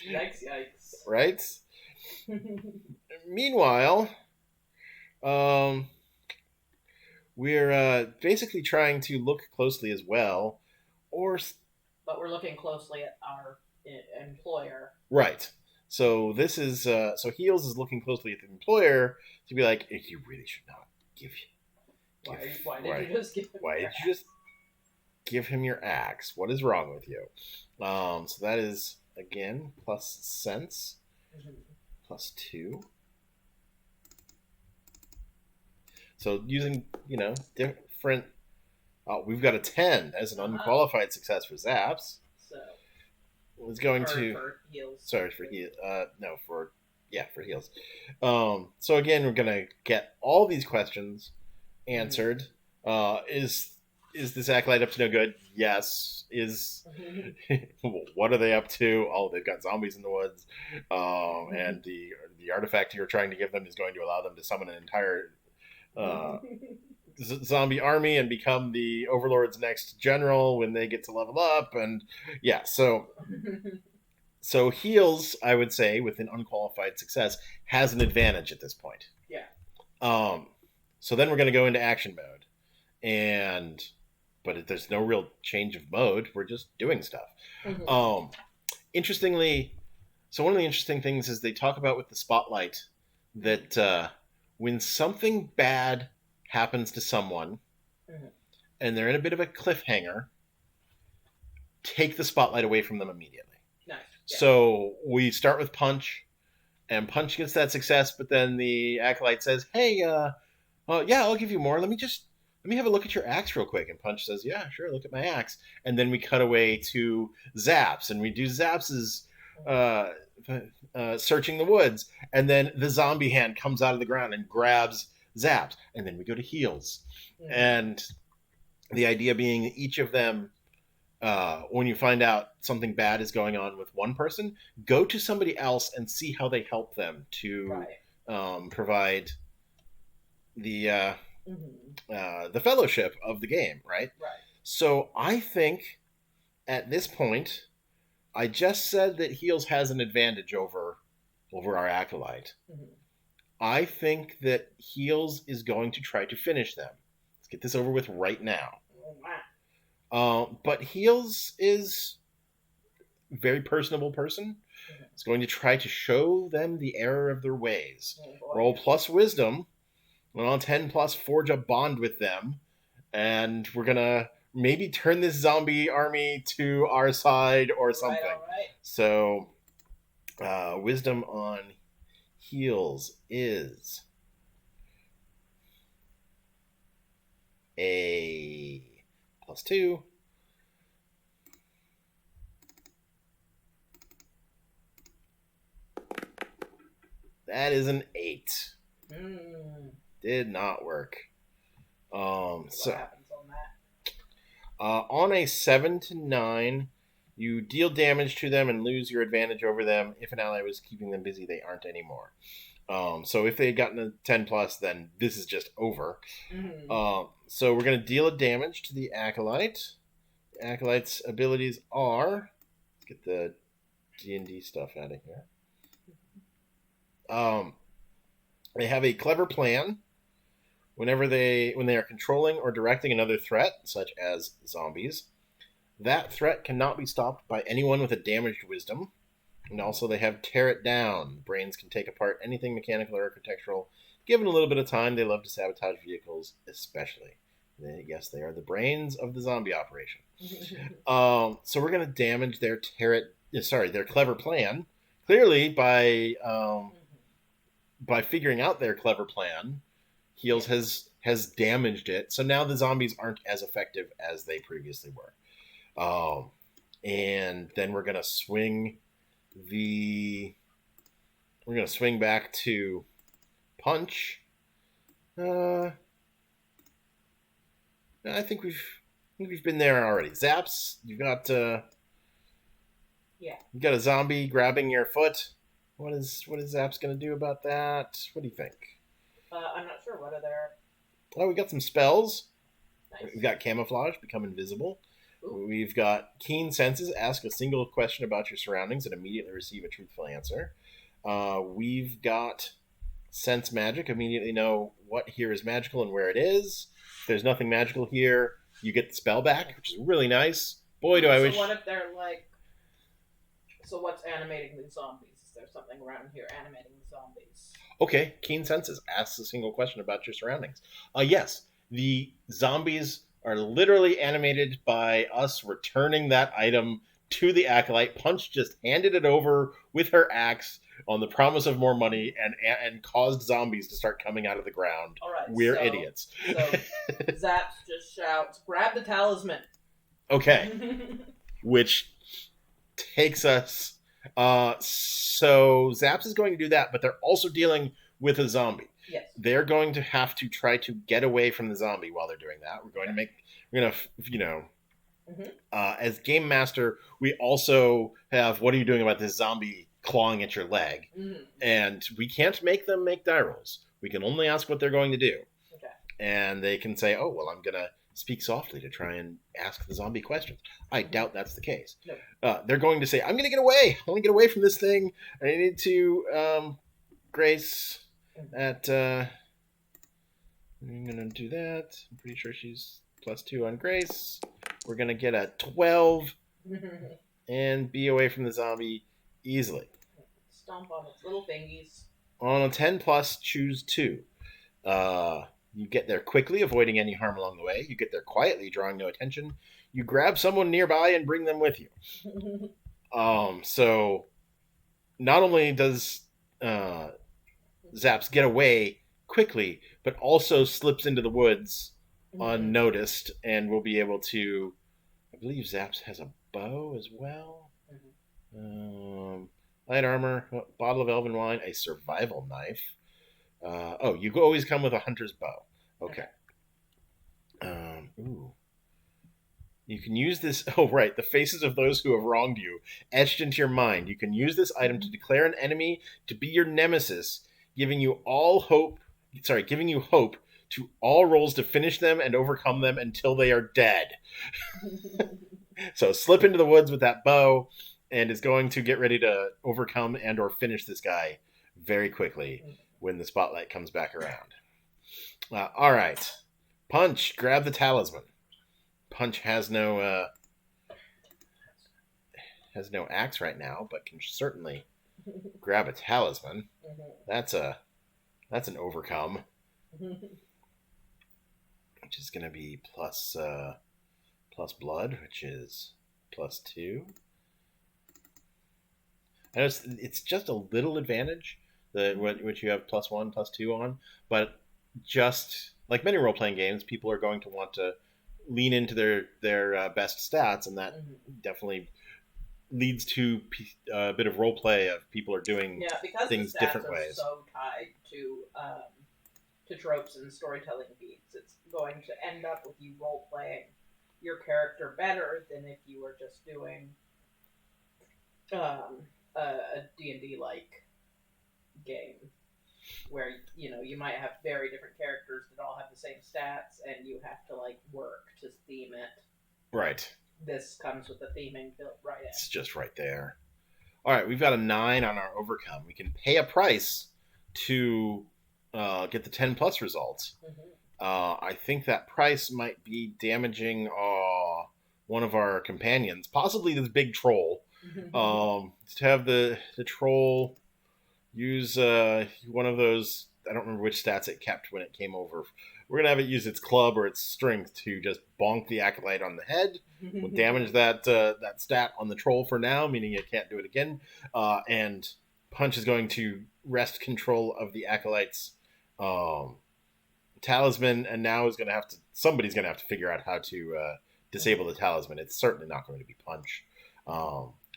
Yikes. Right? Meanwhile, we're basically trying to look closely as well, but we're looking closely at our employer. Right. So this is so Heels is looking closely at the employer to be like, you really should not give. Why did you just give him? Why did you just give him your axe? What is wrong with you? So that is again +sense, +2. So using different. Oh, we've got a 10 as an unqualified success for zaps. So it's going for heals. Sorry for heals. For heals. So again, we're gonna get all these questions answered. Is this acolyte up to no good? Yes. What are they up to? Oh, they've got zombies in the woods, and the artifact you're trying to give them is going to allow them to summon an entire zombie army and become the Overlord's next general when they get to level up. And yeah, so Heels, I would say, with an unqualified success, has an advantage at this point. Yeah. So then we're going to go into action mode, but there's no real change of mode. We're just doing stuff. Interestingly, so one of the interesting things is they talk about with the spotlight that when something bad happens to someone and they're in a bit of a cliffhanger, take the spotlight away from them immediately. Nice. Yeah. So we start with Punch, and Punch gets that success, but then the acolyte says, hey, I'll give you more. Let me have a look at your axe real quick. And Punch says, yeah, sure, look at my axe. And then we cut away to Zaps, and we do Zaps' searching the woods, and then the zombie hand comes out of the ground and grabs Zaps, and then we go to Heels. And the idea being that each of them, when you find out something bad is going on with one person, go to somebody else and see how they help them to provide the fellowship of the game, right? So I think at this point, I just said that Heels has an advantage over our acolyte. I think that Heels is going to try to finish them. Let's get this over with right now. But Heels is a very personable person. He's going to try to show them the error of their ways. Roll +wisdom. And on 10+, forge a bond with them. And we're going to maybe turn this zombie army to our side or something. Right. So, wisdom on Heels is a +2. That is an 8. Did not work. What happens on that? On a 7 to 9, You deal damage to them and lose your advantage over them. If an ally was keeping them busy, they aren't anymore. So if they had gotten a 10 plus, then this is just over. So we're going to deal a damage to the Acolyte. The Acolyte's abilities are... Let's get the D&D stuff out of here. They have a clever plan. When they are controlling or directing another threat, such as zombies, that threat cannot be stopped by anyone with a damaged wisdom. And also they have tear it down. Brains can take apart anything mechanical or architectural. Given a little bit of time, they love to sabotage vehicles, especially. Yes, they are the brains of the zombie operation. So we're going to damage their their clever plan. Clearly, by figuring out their clever plan, Heals has damaged it. So now the zombies aren't as effective as they previously were. And then we're going to swing back to Punch. I think we've been there already. Zaps, you've got you got a zombie grabbing your foot. What is Zaps going to do about that? What do you think? I'm not sure. What are there? Oh, we got some spells. Nice. We've got Camouflage, become invisible. Ooh. We've got Keen Senses, ask a single question about your surroundings and immediately receive a truthful answer. We've got Sense Magic, immediately know what here is magical and where it is. If there's nothing magical here, you get the spell back, which is really nice. Boy, do I wish... So what if they're like... So what's animating the zombies? Is there something around here animating the zombies? Okay, Keen Senses asks a single question about your surroundings. Yes, the zombies are literally animated by us returning that item to the Acolyte. Punch just handed it over with her axe on the promise of more money and caused zombies to start coming out of the ground. All right, We're idiots. So Zaps just shouts, "Grab the talisman." Okay. Which takes us... so Zaps is going to do that, but they're also dealing with a zombie. Yes. They're going to have to try to get away from the zombie while they're doing that. As game master, we also have, what are you doing about this zombie clawing at your leg? And we can't make them make die rolls. We can only ask what they're going to do. Okay. And they can say, oh, well, I'm going to speak softly to try and ask the zombie questions. I doubt that's the case. No. They're going to say, I'm going to get away. I want to get away from this thing. I need to grace at... I'm going to do that. I'm pretty sure she's +2 on grace. We're going to get a 12 and be away from the zombie easily. Stomp on its little fingies. On a 10 plus, choose 2. You get there quickly, avoiding any harm along the way. You get there quietly, drawing no attention. You grab someone nearby and bring them with you. So not only does Zaps get away quickly, but also slips into the woods unnoticed and will be able to... I believe Zaps has a bow as well. Light armor, bottle of elven wine, a survival knife. You always come with a hunter's bow. Okay. You can use this... Oh, right. The faces of those who have wronged you etched into your mind. You can use this item to declare an enemy to be your nemesis, giving you hope to all rolls to finish them and overcome them until they are dead. So slip into the woods with that bow and is going to get ready to overcome and or finish this guy very quickly when the spotlight comes back around. All right. Punch, grab the talisman. Punch has no axe right now, but can certainly grab a talisman. That's an overcome. Which is going to be plus blood, which is +2. I know it's just a little advantage, which you have +1, +2 on, but just like many role-playing games, people are going to want to lean into their best stats, and that definitely leads to a bit of role-play of people are doing things different ways. So tied to tropes and storytelling beats, it's going to end up with you role-playing your character better than if you were just doing a D&D like game where you might have very different characters that all have the same stats, and you have to like work to theme it. Right. This comes with the theming built right It's just right there. All right, we've got a 9 on our overcome. We can pay a price to get the 10 plus results. in. Mm-hmm. I think that price might be damaging one of our companions, possibly this big troll. To have the troll use one of those, I don't remember which stats it kept when it came over. We're going to have it use its club or its strength to just bonk the acolyte on the head. We'll damage that stat on the troll for now, meaning it can't do it again. And Punch is going to wrest control of the acolyte's talisman, and now is going to have to, somebody's going to have to figure out how to disable the talisman. It's certainly not going to be Punch.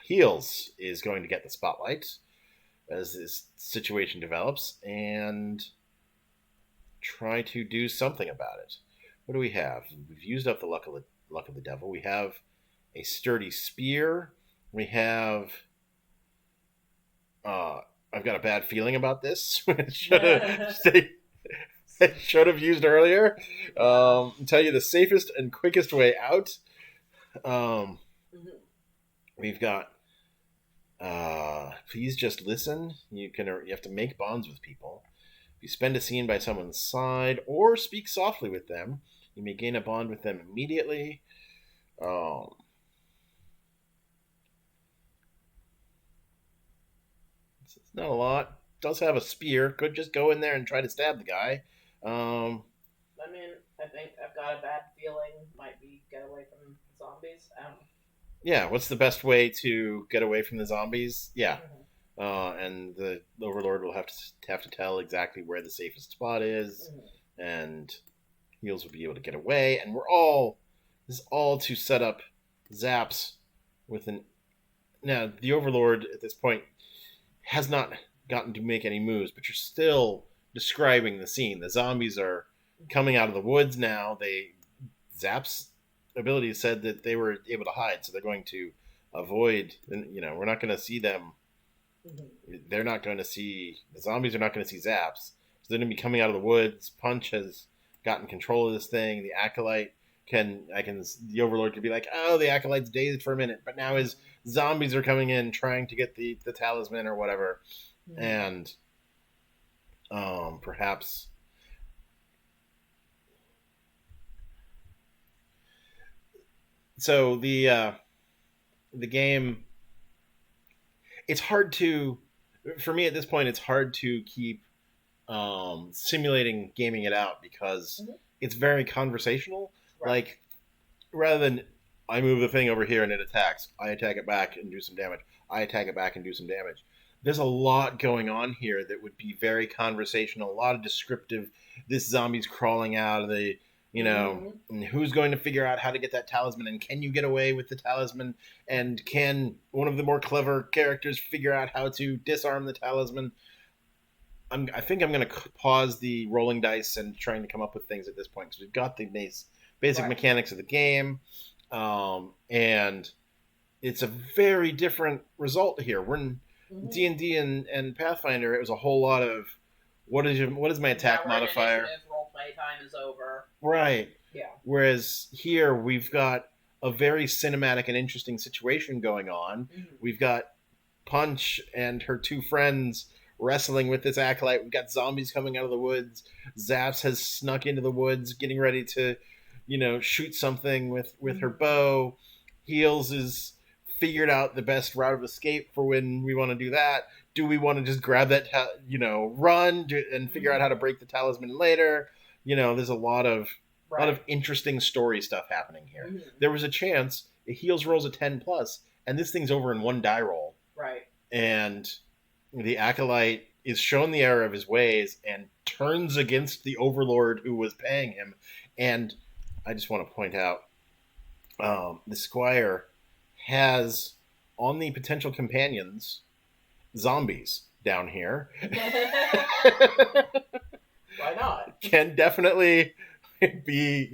Heels is going to get the spotlight as this situation develops and try to do something about it. What do we have? We've used up the luck of the devil. We have a sturdy spear. We have I've got a bad feeling about this. Should have used earlier. Tell you the safest and quickest way out. We've got please just listen. You have to make bonds with people. If you spend a scene by someone's side or speak softly with them, you may gain a bond with them immediately. It's not a lot. Does have a spear. Could just go in there and try to stab the guy. I mean, I think I've got a bad feeling. Might be get away from zombies. Yeah, what's the best way to get away from the zombies? Yeah. And the Overlord will have to tell exactly where the safest spot is, and Heels will be able to get away. And this is all to set up Zaps with an. Now the Overlord at this point has not gotten to make any moves, but you're still describing the scene. The zombies are coming out of the woods now. Zap's ability said that they were able to hide, so they're going to avoid. We're not going to see them. They're not going to see the zombies. Are not going to see Zaps, so they're going to be coming out of the woods. Punch has gotten control of this thing. The acolyte the Overlord could be like, oh, the acolyte's dazed for a minute, but now his zombies are coming in trying to get the talisman or whatever, and perhaps. So the game, it's hard to, for me at this point, it's hard to keep simulating gaming it out because it's very conversational. Right. Like, rather than I move the thing over here and it attacks, I attack it back and do some damage. I attack it back and do some damage. There's a lot going on here that would be very conversational, a lot of descriptive. This zombie's crawling out of the, and who's going to figure out how to get that talisman, and can you get away with the talisman, and can one of the more clever characters figure out how to disarm the talisman. I think I'm going to pause the rolling dice and trying to come up with things at this point because we've got the basic mechanics of the game, and it's a very different result here. We're in D&D and Pathfinder. It was a whole lot of what is my attack modifier? Role play time is over. Right. Yeah. Whereas here we've got a very cinematic and interesting situation going on. We've got Punch and her two friends wrestling with this acolyte. We've got zombies coming out of the woods. Zaps has snuck into the woods, getting ready to, shoot something with her bow. Heels is figured out the best route of escape for when we want to do that. Do we want to just grab that, run and figure out how to break the talisman later? There's a lot of interesting story stuff happening here. There was a chance Heels rolls a 10 plus, and this thing's over in one die roll. Right. And the acolyte is shown the error of his ways and turns against the Overlord who was paying him. And I just want to point out, the Squire has on the potential companions zombies down here. Why not? Can definitely be,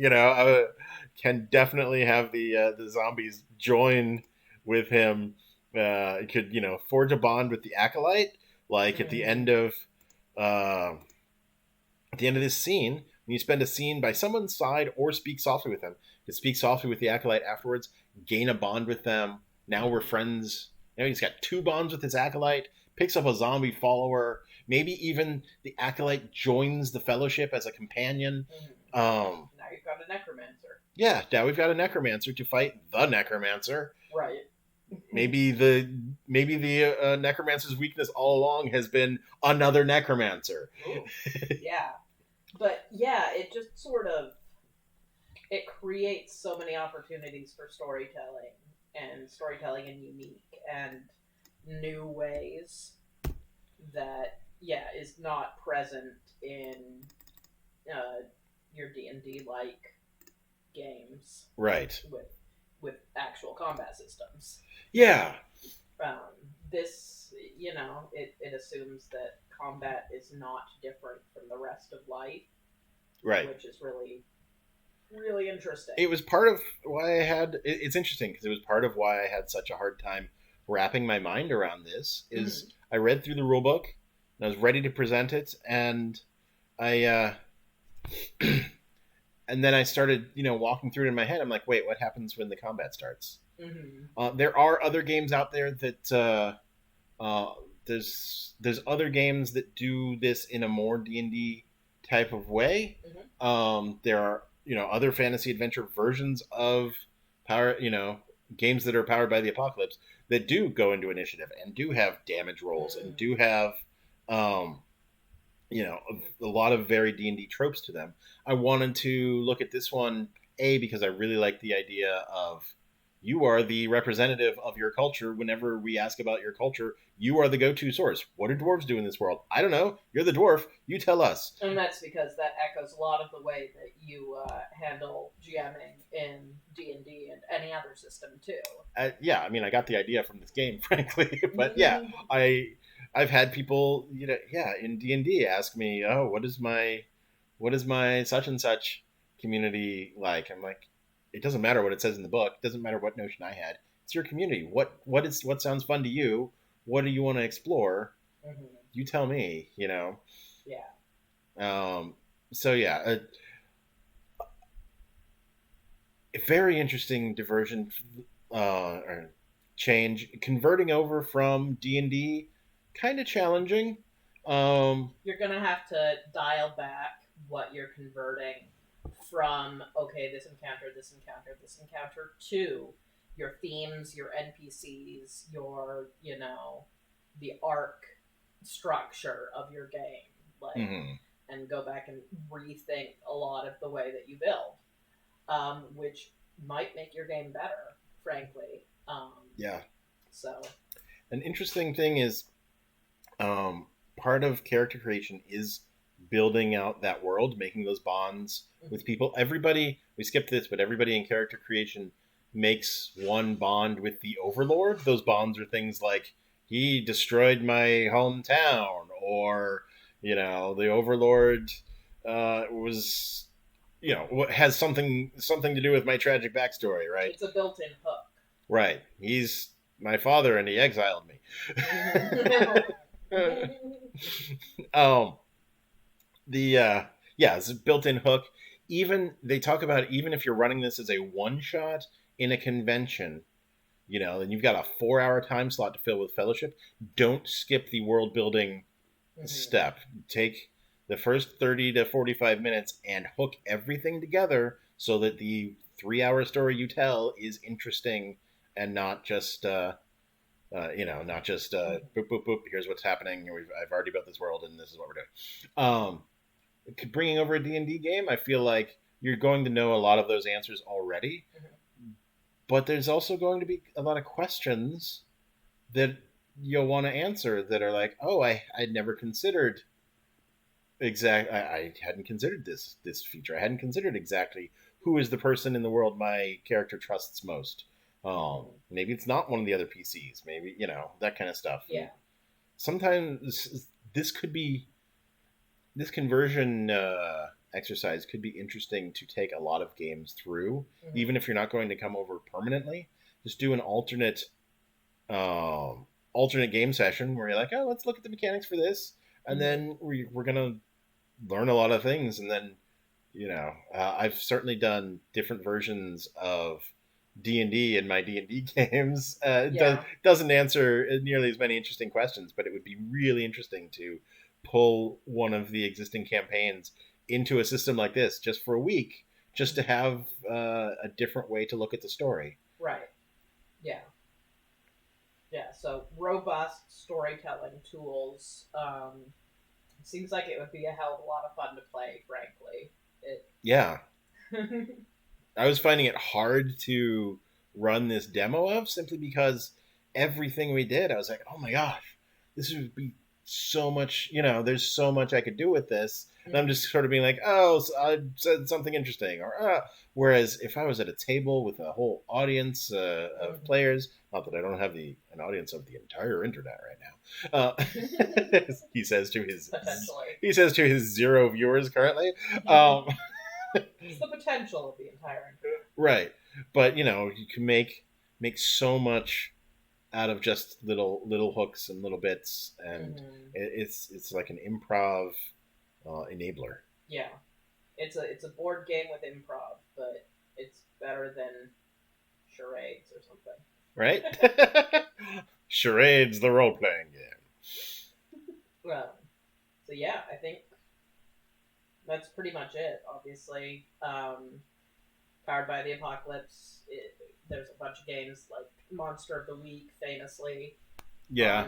can definitely have the zombies join with him You could, forge a bond with the acolyte, like uh, at the end of this scene, when you spend a scene by someone's side or speak softly with them, you speak softly with the acolyte afterwards, gain a bond with them. Now we're friends. He's got two bonds with his acolyte, picks up a zombie follower. Maybe even the acolyte joins the fellowship as a companion. Now you've got a necromancer. Yeah, now we've got a necromancer to fight the necromancer. Right. maybe the necromancer's weakness all along has been another necromancer. Yeah, but yeah, it just sort of it creates so many opportunities for storytelling in unique and new ways that is not present in your D&D like games, Right. with actual combat systems. Yeah. This, it assumes that combat is not different from the rest of life, Right. which is really, really interesting. It was part of why I had. It's interesting because it was part of why I had such a hard time wrapping my mind around this. Is I read through the rule book and I was ready to present it, and I and then I started, walking through it in my head. I'm like, wait, what happens when the combat starts? There are other games out there that there's other games that do this in a more D&D type of way. There are other fantasy adventure versions of power games that are powered by the apocalypse that do go into initiative and do have damage rolls and do have a lot of very D&D tropes to them. I wanted to look at this one because I really like the idea of you are the representative of your culture. Whenever we ask about your culture, you are the go-to source. What do dwarves do in this world? I don't know. You're the dwarf. You tell us. And that's because that echoes a lot of the way that you handle GMing in D&D and any other system too. Yeah, I mean, I got the idea from this game, frankly. But yeah, I've had people, in D&D ask me, "Oh, what is my such and such community like?" I'm like, it doesn't matter what it says in the book. It doesn't matter what notion I had. It's your community. What sounds fun to you? What do you want to explore? You tell me. Yeah. So yeah, a very interesting diversion or change. Converting over from D&D, kind of challenging. You're gonna have to dial back what you're converting from, okay, this encounter, to your themes, your NPCs, your, the arc structure of your game. And go back and rethink a lot of the way that you build, which might make your game better, frankly. Yeah. So, an interesting thing is, part of character creation is building out that world, making those bonds with people. We skipped this, but everybody in character creation makes one bond with the Overlord. Those bonds are things like, he destroyed my hometown, or the Overlord was has something to do with my tragic backstory, right? It's a built-in hook. Right. He's my father and he exiled me. It's a built-in hook. Even they talk about, even if you're running this as a one-shot in a convention, and you've got a 4-hour time slot to fill with fellowship, don't skip the world building step. Take the first 30 to 45 minutes and hook everything together so that the 3-hour story you tell is interesting and not just boop boop boop. Here's what's happening. I've already built this world, and this is what we're doing. Bringing over a D&D game, I feel like you're going to know a lot of those answers already, but there's also going to be a lot of questions that you'll want to answer that are like, oh, I'd never considered I hadn't considered this feature. I hadn't considered exactly who is the person in the world my character trusts most. Maybe it's not one of the other PCs. Maybe, that kind of stuff. Yeah. Sometimes this conversion exercise could be interesting to take a lot of games through, even if you're not going to come over permanently. Just do an alternate alternate game session where you're like, oh, let's look at the mechanics for this, and Mm-hmm. then we're gonna learn a lot of things, and then I've certainly done different versions of D&D in my D&D games. Yeah. Doesn't answer nearly as many interesting questions, but it would be really interesting to pull one of the existing campaigns into a system like this just for a week, just to Mm-hmm. have a different way to look at the story. Right. Yeah. Yeah. So robust storytelling tools. It seems like it would be a hell of a lot of fun to play. Frankly, it. Yeah, I was finding it hard to run this demo of simply because everything we did, I was like, oh my gosh, this would be so much, there's so much I could do with this. And I'm Mm-hmm. just sort of being like, oh, so I said something interesting. Whereas if I was at a table with a whole audience of Mm-hmm. players, not that I don't have an audience of the entire internet right now, he says to his Potentially. he says to his 0 viewers currently. Um, It's the potential of the entire internet. Right. But you can make so much out of just little hooks and little bits, and Mm-hmm. it's like an improv enabler, Yeah, it's a board game with improv, but it's better than charades or right? something. Charades, the role playing game. um, so yeah, I think that's pretty much it. Obviously, powered by the apocalypse. There's a bunch of games like Monster of the Week, famously Yeah,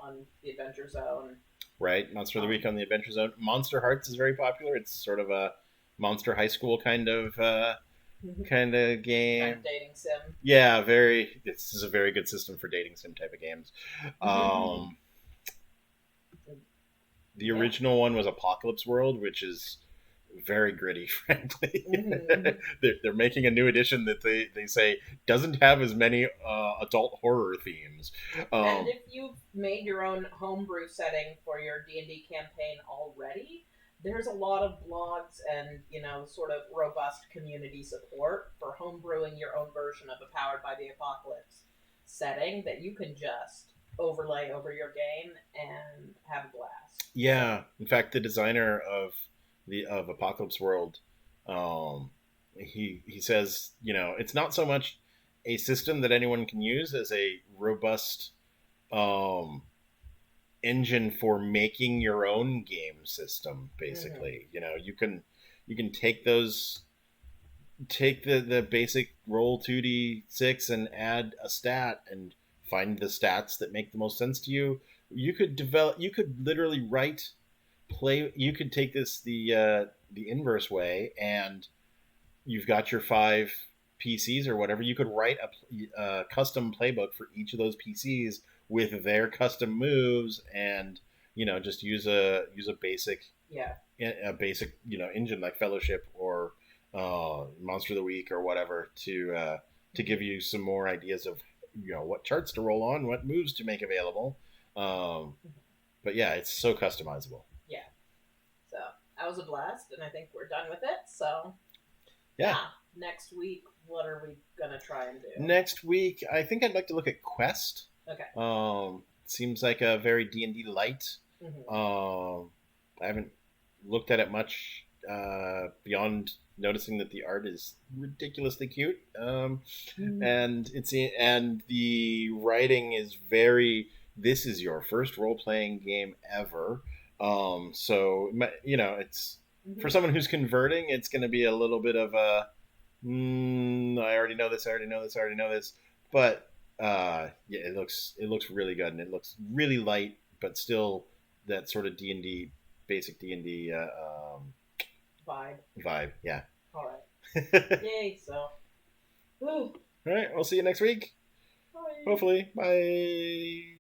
on the Adventure Zone. right. Monster of the Um, Week on the Adventure Zone. Monster Hearts is very popular. It's sort of a Monster High School kind of kind game. of dating sim. Yeah, very. This is a very good system for dating sim type of games. Um, The Yeah. original one was Apocalypse World, which is very gritty, frankly. Mm-hmm. They're making a new edition that they say doesn't have as many adult horror themes. And Um, if you've made your own homebrew setting for your D&D campaign already, there's a lot of blogs and, sort of robust community support for homebrewing your own version of a Powered by the Apocalypse setting that you can just overlay over your game and have a blast. So, yeah, in fact, the designer of Apocalypse World, he says it's not so much a system that anyone can use as a robust um, engine for making your own game system. mm-hmm. Basically, you can take the basic roll 2d6 and add a stat and find the stats that make the most sense to you. You could literally write play you could take this the inverse way, and you've got your 5 PCs or whatever. You could write a custom playbook for each of those PCs with their custom moves, and just use Yeah. a basic engine like Fellowship or Monster of the Week or whatever to Mm-hmm. give you some more ideas of what charts to roll on, what moves to make available. Um, but yeah, it's so customizable. Yeah. So that was a blast, and I think we're done with it. So, Yeah. yeah, next week, what are we going to try and do? Next week, I think I'd like to look at Quest. Okay. Seems like a very D&D light. Mm-hmm. I haven't looked at it much beyond noticing that the art is ridiculously cute, and the writing is very. This is your first role playing game ever, so it's for Mm-hmm. someone who's converting. It's going to be a little bit of a. I already know this. I already know this. I already know this. But yeah, it looks really good, and it looks really light, but still that sort of D&D basic D&D Vibe. vibe. Yeah. All right. All Yay. So, whew. right. We'll see you next week. Bye. Hopefully. Bye.